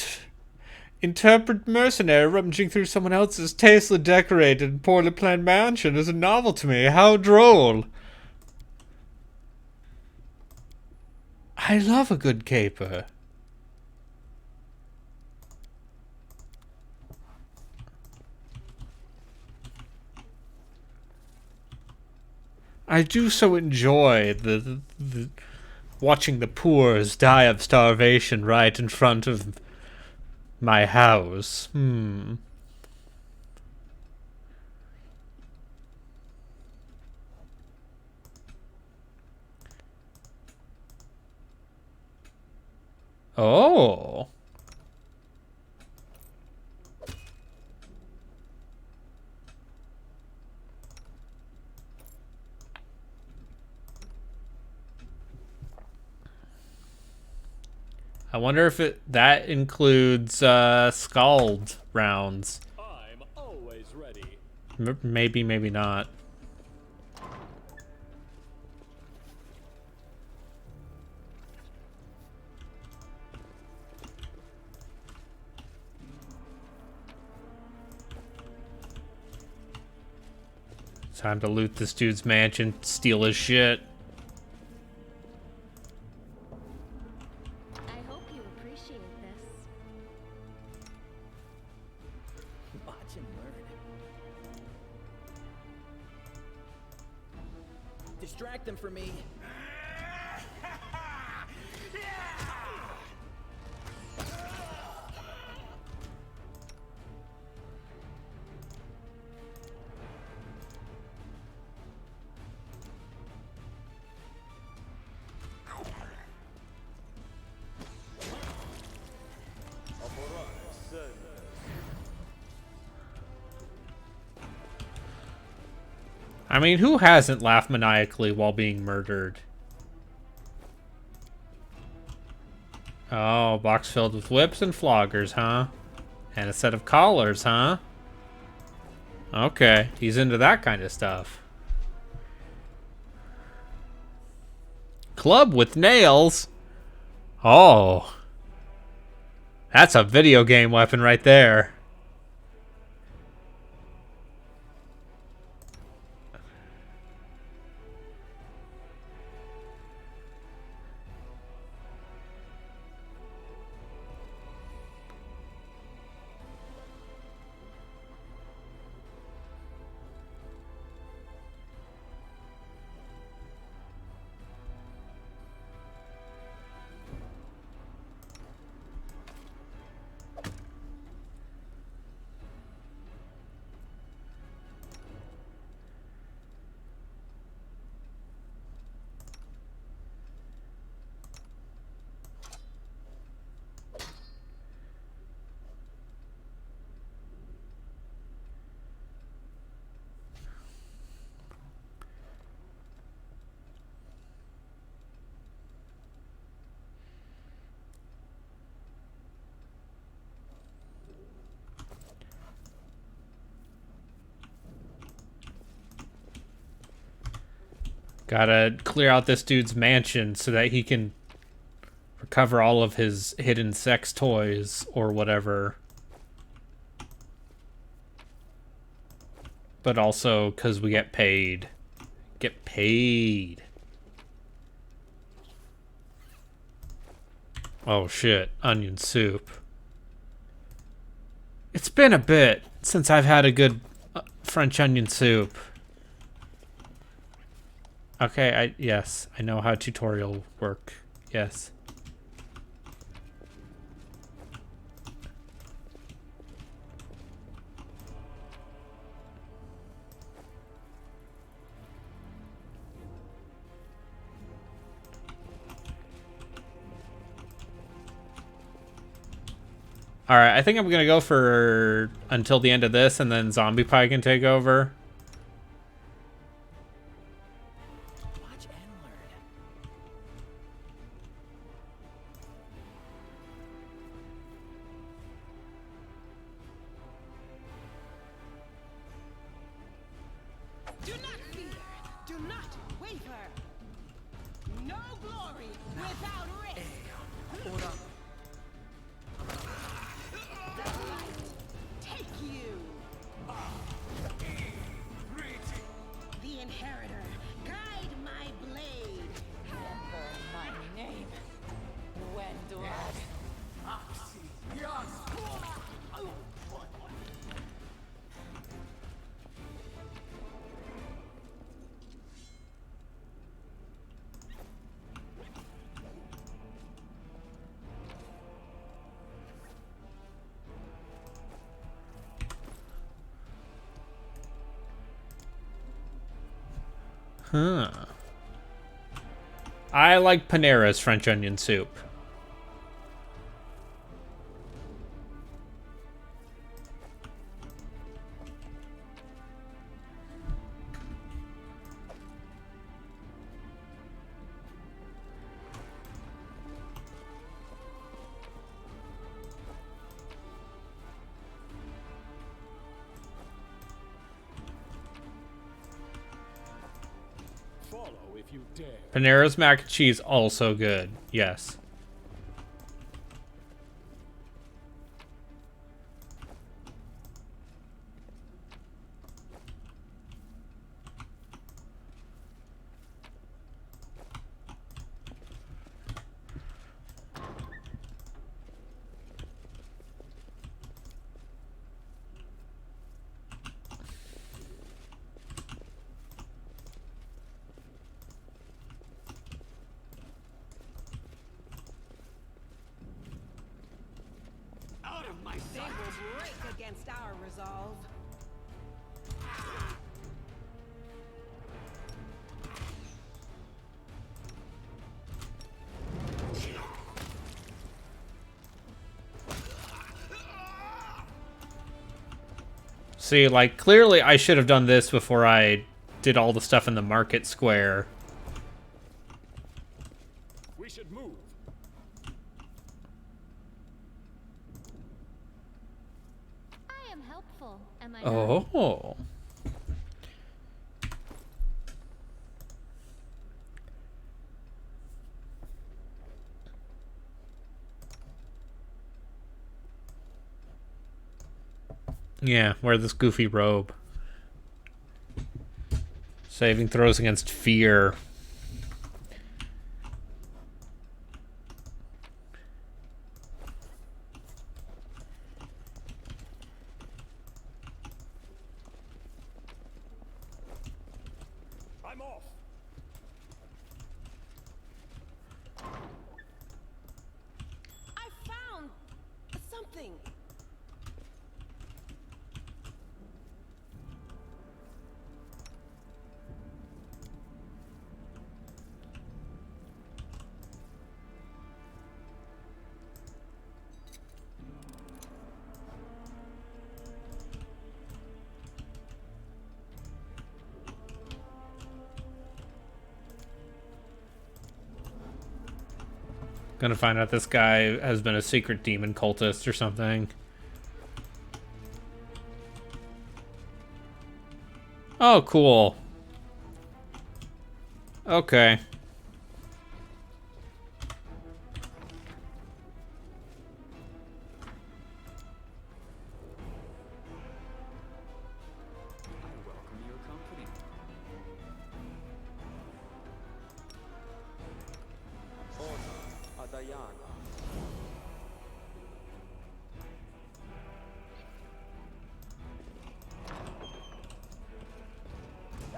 interpret mercenary rummaging through someone else's tastefully decorated and poorly planned mansion is a novel to me. How droll. I love a good caper. I do so enjoy the watching the poors die of starvation right in front of my house. Oh. I wonder if that includes Scald rounds. I'm always ready. Maybe, maybe not. Time to loot this dude's mansion, steal his shit. I hope you appreciate this. Watch him learn. Distract them for me. I mean, who hasn't laughed maniacally while being murdered? Oh, box filled with whips and floggers, huh? And a set of collars, huh? Okay, he's into that kind of stuff. Club with nails? Oh. That's a video game weapon right there. Gotta clear out this dude's mansion so that he can recover all of his hidden sex toys or whatever. But also because we get paid. Get paid. Oh shit, onion soup. It's been a bit since I've had a good French onion soup. Okay, yes, I know how tutorial work. Yes. Alright, I think I'm gonna go for until the end of this, and then Zombie Pie can take over. Watch and learn. Do not fear. Do not waver. No glory without risk. The light take you. The inheritor, guide my blade. Remember my name. Wendell. Huh. I like Panera's French onion soup. Follow if you dare. Panera's mac and cheese also good. Yes. Out of my They sight! will break against our resolve. See, like, clearly I should have done this before I did all the stuff in the market square. We should move. I am helpful, am I not? Oh. Yeah, wear this goofy robe. Saving throws against fear. I'm off. I found something. Gonna find out this guy has been a secret demon cultist or something. Oh, cool. Okay.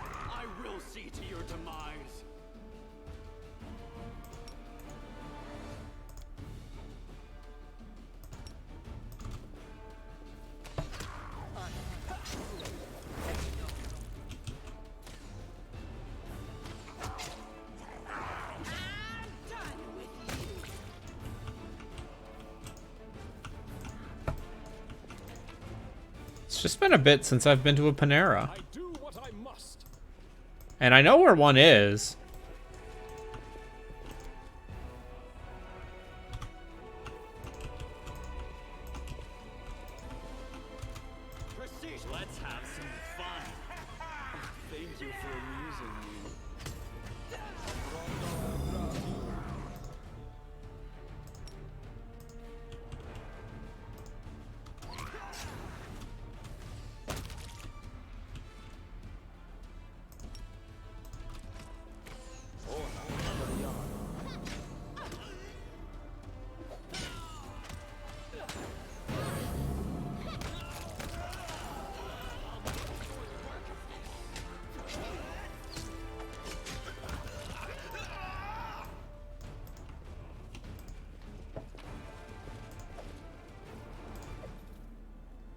I will see to your demise. It's just been a bit since I've been to a Panera. I do what I must. And I know where one is. Prestige, let's have some fun. Thank you for amusing me.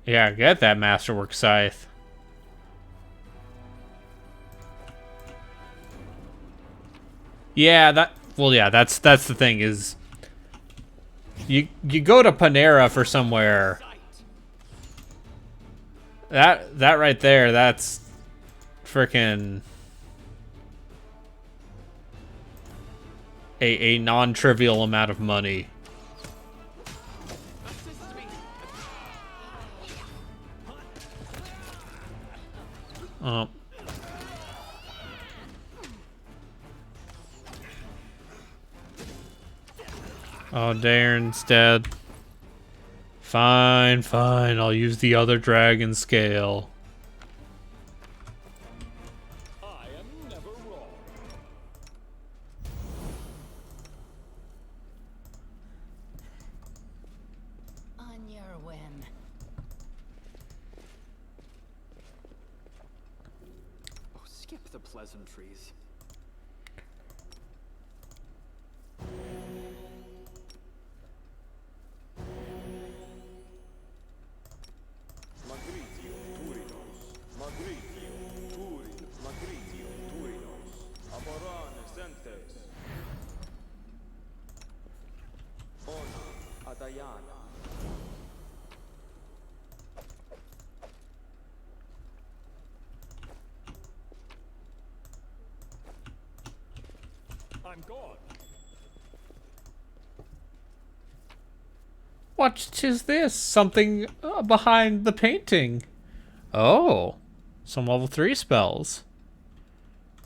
Yeah, get that Masterwork Scythe. Yeah, that's the thing is you go to Panera for somewhere. That right there, that's frickin' a non-trivial amount of money. Oh. Oh, Darren's dead. Fine, fine. I'll use the other dragon scale. I am never wrong. On your whim. Oh, skip the pleasantries. I'm gone. What is this? Something behind the painting. Oh, some level 3 spells.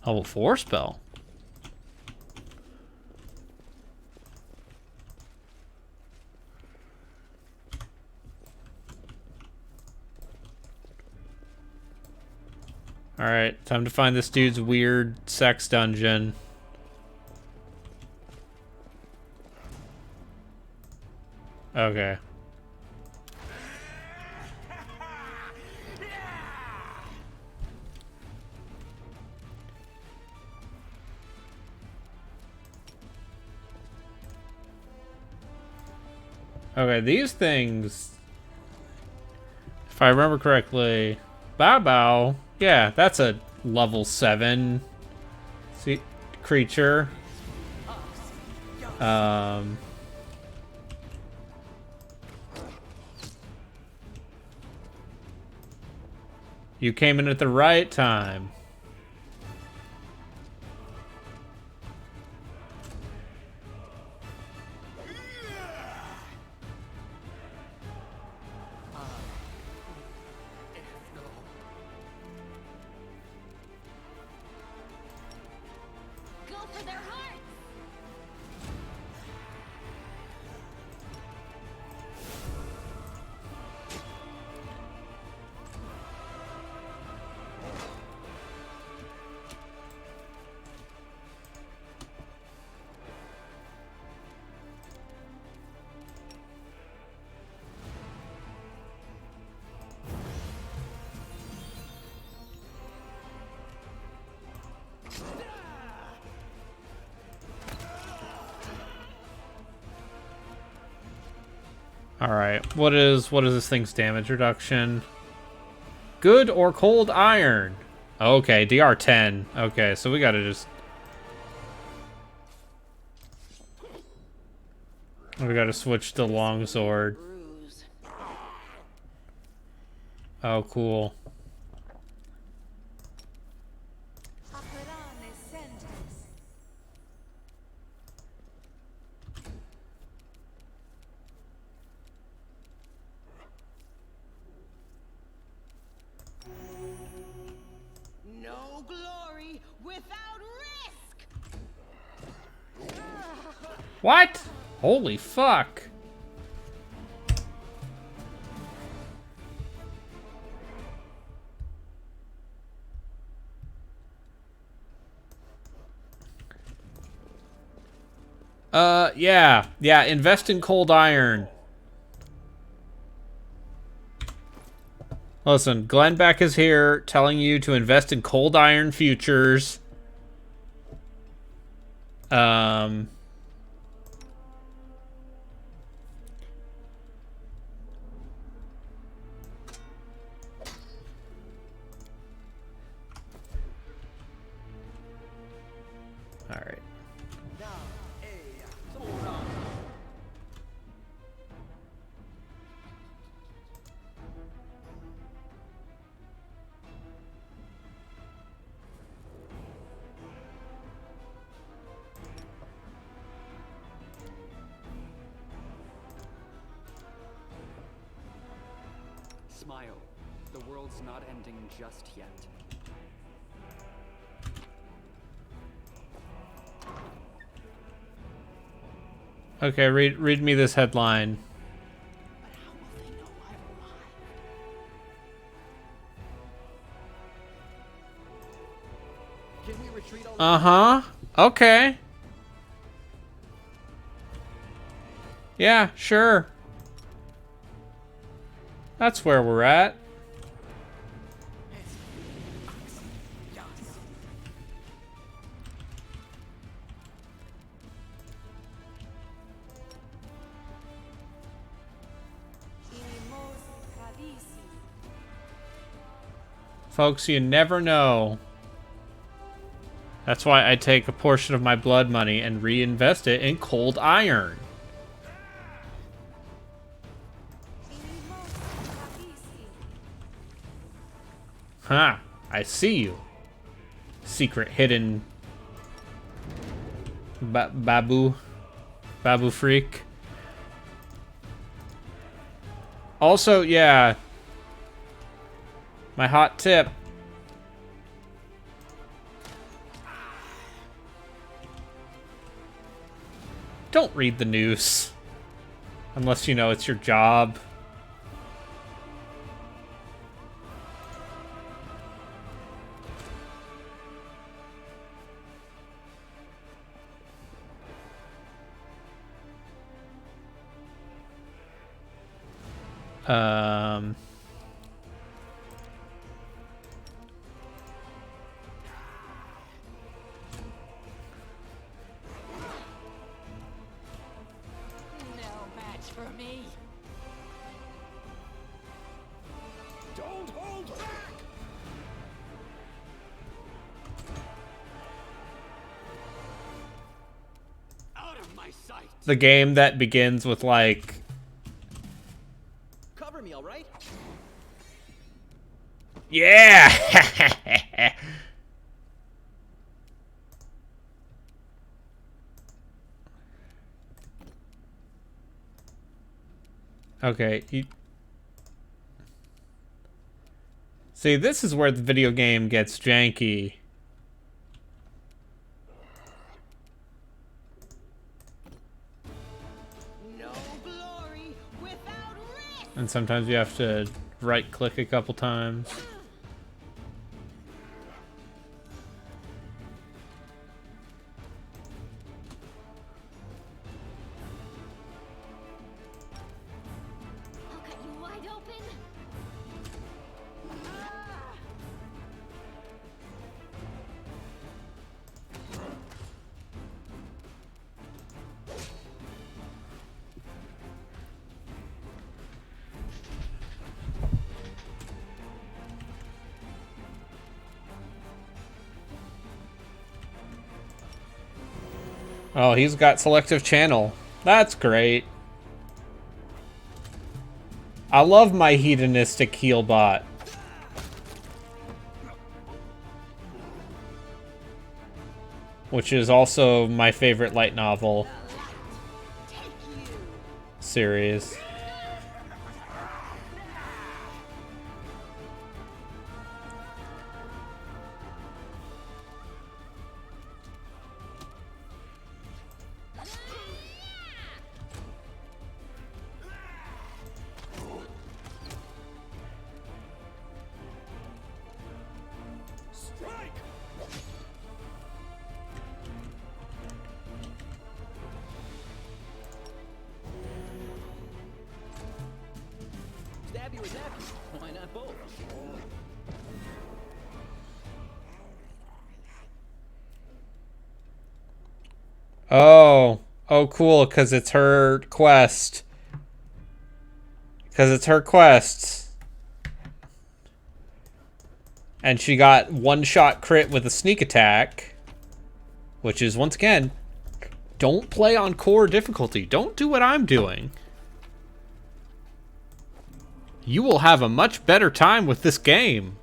Level 4 spell. Alright, time to find this dude's weird sex dungeon. Okay. Okay, these things, if I remember correctly, Bow Bow, yeah, that's a level 7 creature. You came in at the right time. Go for their hearts! Alright, what is this thing's damage reduction? Good or cold iron? Okay, DR10. Okay, so we gotta just... We gotta switch to longsword. Oh, cool. No glory without risk! What? Holy fuck. Yeah, invest in cold iron. Listen, Glenn Beck is here telling you to invest in cold iron futures. Alright. Smile. The world's not ending just yet. Okay, read me this headline. Uh-huh. Okay. Yeah, sure. That's where we're at. Folks, you never know. That's why I take a portion of my blood money and reinvest it in cold iron. Huh, I see you. Secret hidden babu freak. Also, yeah. My hot tip. Don't read the news. Unless you know it's your job. No match for me. Don't hold back! Out of my sight. The game that begins with like... Cover me, all right? Yeah! Okay. See, this is where the video game gets janky. No glory without risk! And sometimes you have to right-click a couple times. I'll cut you wide open. Oh, he's got selective channel. That's great. I love my hedonistic heal bot. Which is also my favorite light novel series. Stab you or zap you. Why not both? Oh. Oh, cool, because it's her quest. Because it's her quest. And she got one-shot crit with a sneak attack. Which is, once again, don't play on core difficulty. Don't do what I'm doing. You will have a much better time with this game.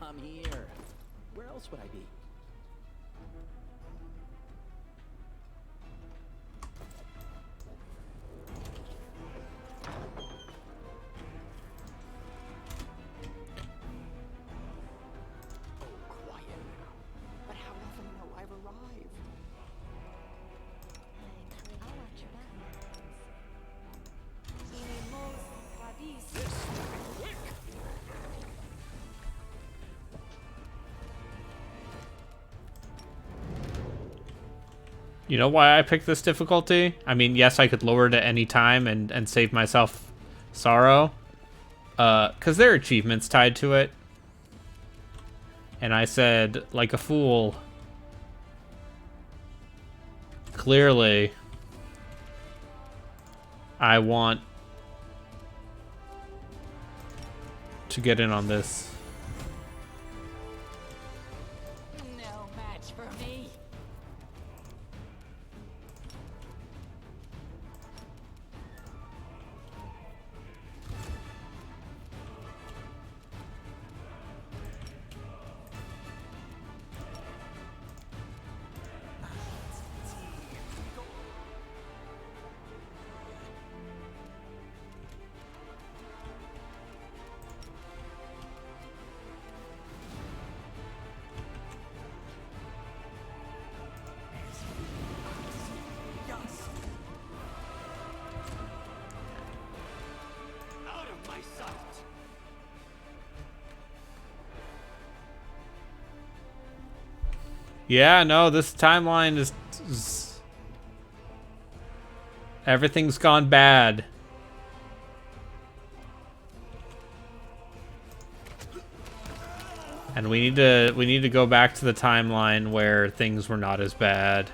I'm here. Where else would I be? You know why I picked this difficulty? I mean, yes, I could lower it at any time and save myself sorrow. Because there are achievements tied to it. And I said, like a fool, clearly, I want to get in on this. No match for me. Yeah, no, this timeline is everything's gone bad. And we need to go back to the timeline where things were not as bad.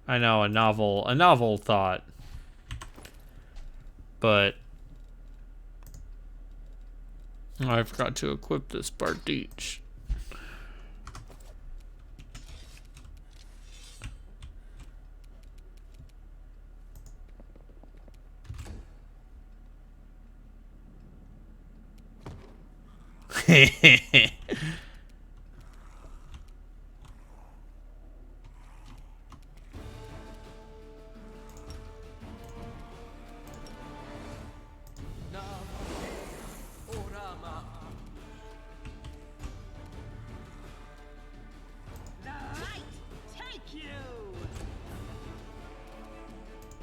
I know, a novel thought. But I forgot to equip this Bardiche.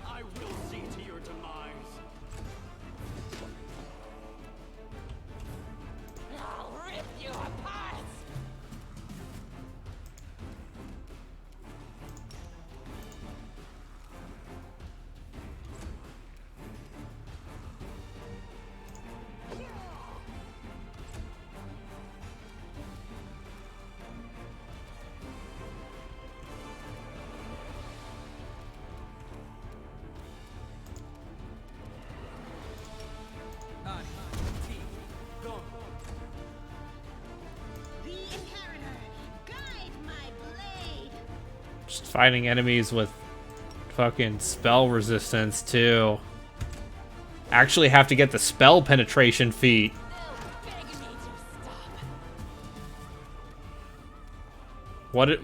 I will see to your demise. I'll rip you apart. Just fighting enemies with fucking spell resistance too. Actually have to get the spell penetration feat. What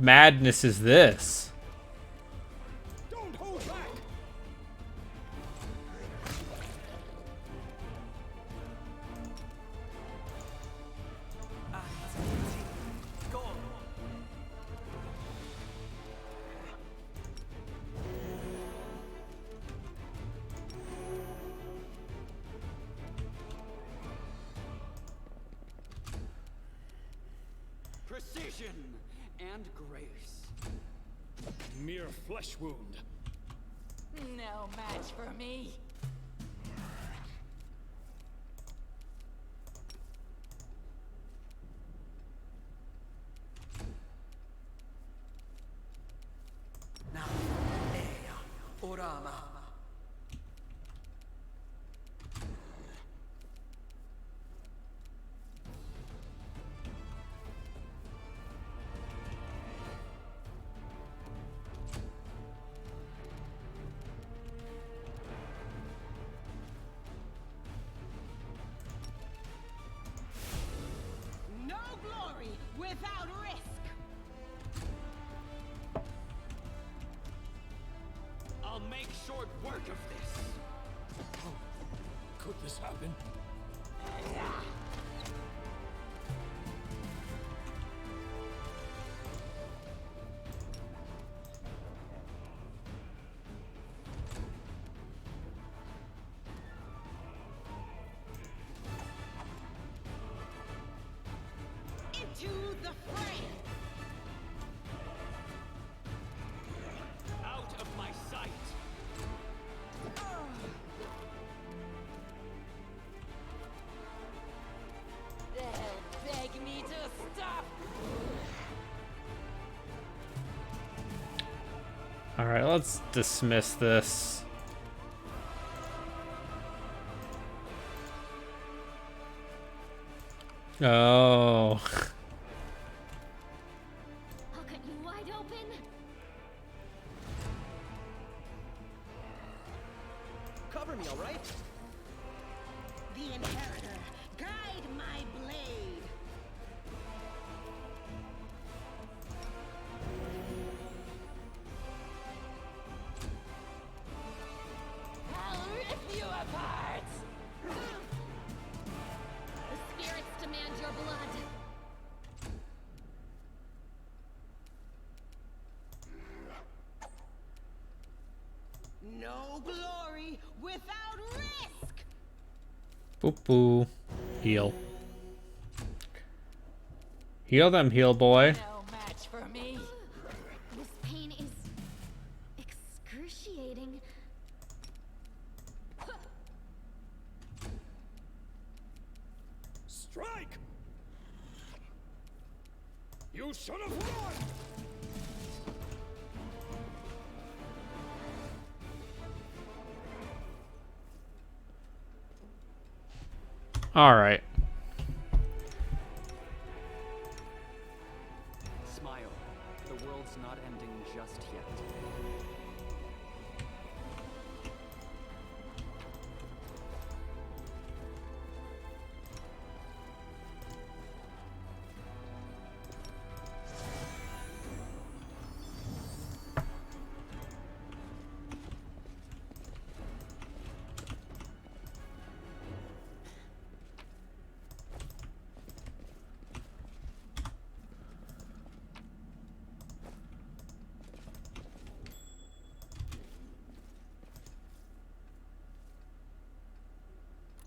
madness is this? Don't hold back. Precision and grace. Mere flesh wound. No match for me. Orama. No glory without risk. I'll make short work of this. Oh, could this happen? Into the fray. Out of my sight. They'll beg me to stop. Alright, let's dismiss this. Oh. I'll cut you wide open. Cover me, all right? The Inheritor, guide my blade. I'll rip you apart. The spirits demand your blood. No glory without risk. Boop boo. Heal. Heal them, heal boy. No match for me. This pain is excruciating. Strike! You should have run! Alright. Smile. The world's not ending just yet.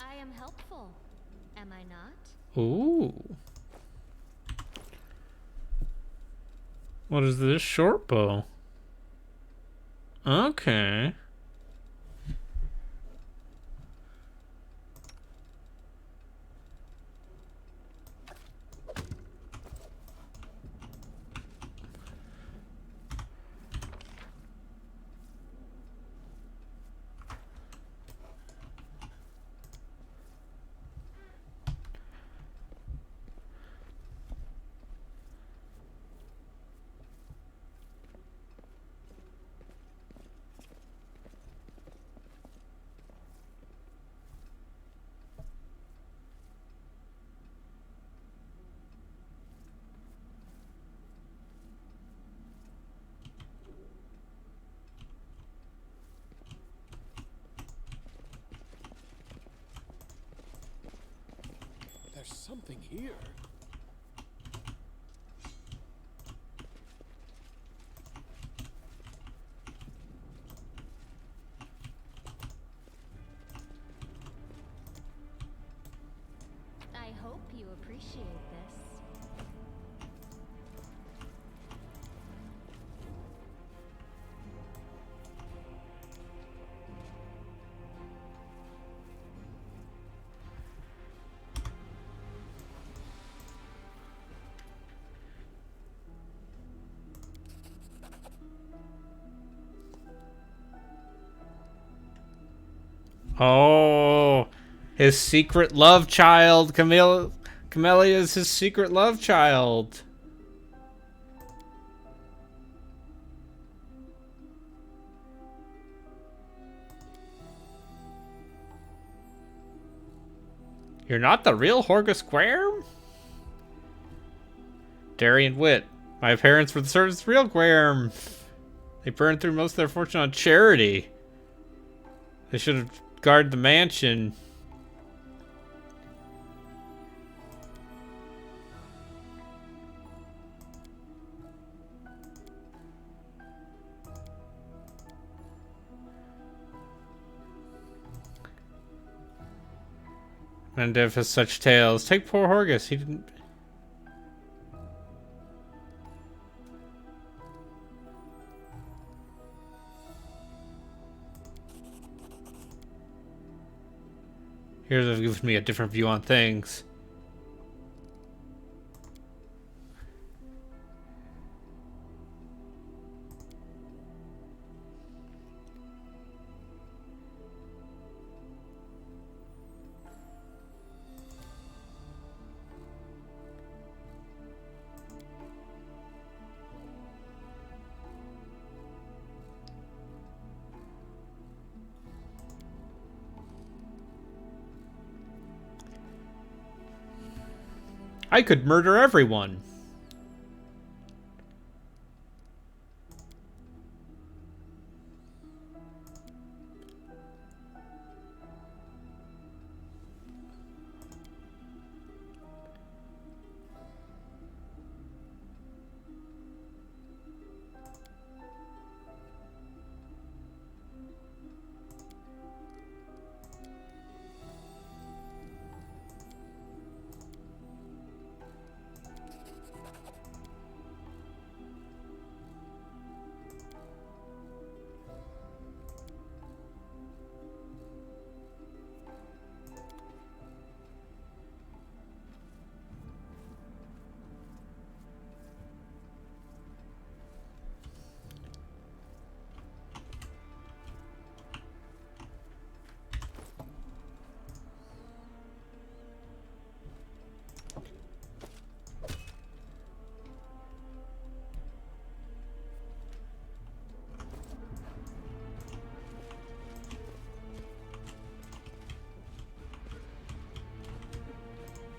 I am helpful, am I not? Ooh. What is this short bow? Okay. There's something here. I hope you appreciate this. Oh, his secret love child. Camellia is his secret love child. You're not the real Horgus Guerm? Darian Witt. My parents were the service real Guerm. They burned through most of their fortune on charity. They should have guarded the mansion. Mendev has such tales. Take poor Horgus. He didn't. Here's what gives me a different view on things. I could murder everyone.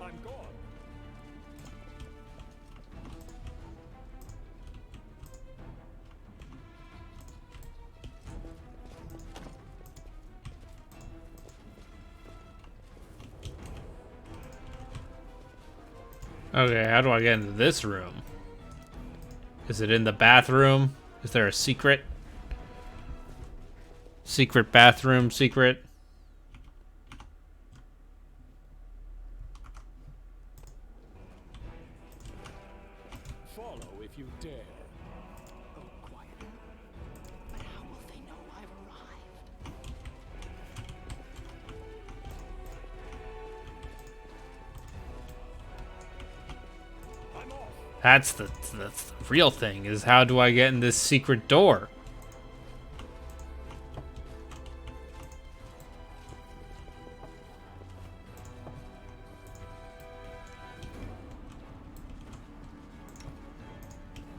I'm gone. Okay, how do I get into this room? Is it in the bathroom? Is there a secret? Secret bathroom secret? Follow if you dare. Oh, quiet. But how will they know I've arrived? I'm off. That's the real thing, is how do I get in this secret door?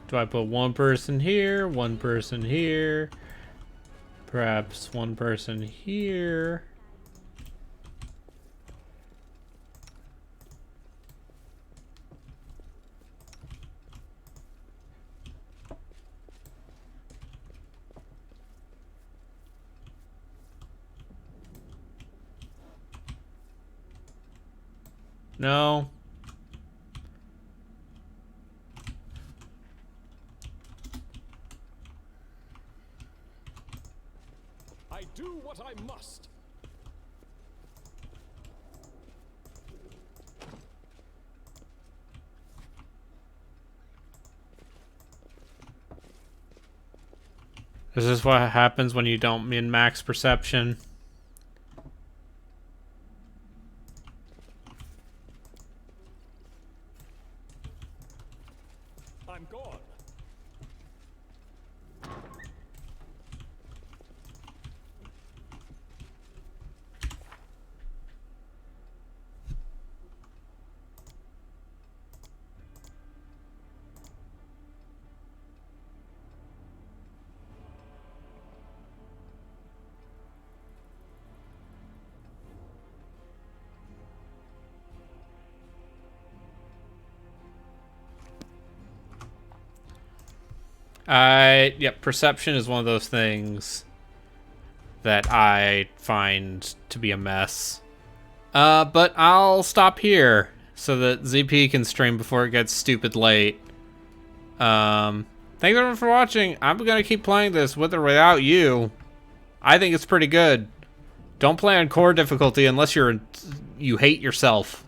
Do I put one person here, one person here, perhaps one person here? No. I do what I must. Is this what happens when you don't min-max perception? I'm gone. Yep, perception is one of those things that I find to be a mess. But I'll stop here so that ZP can stream before it gets stupid late. Thanks everyone for watching. I'm gonna keep playing this with or without you. I think it's pretty good. Don't play on core difficulty unless you hate yourself.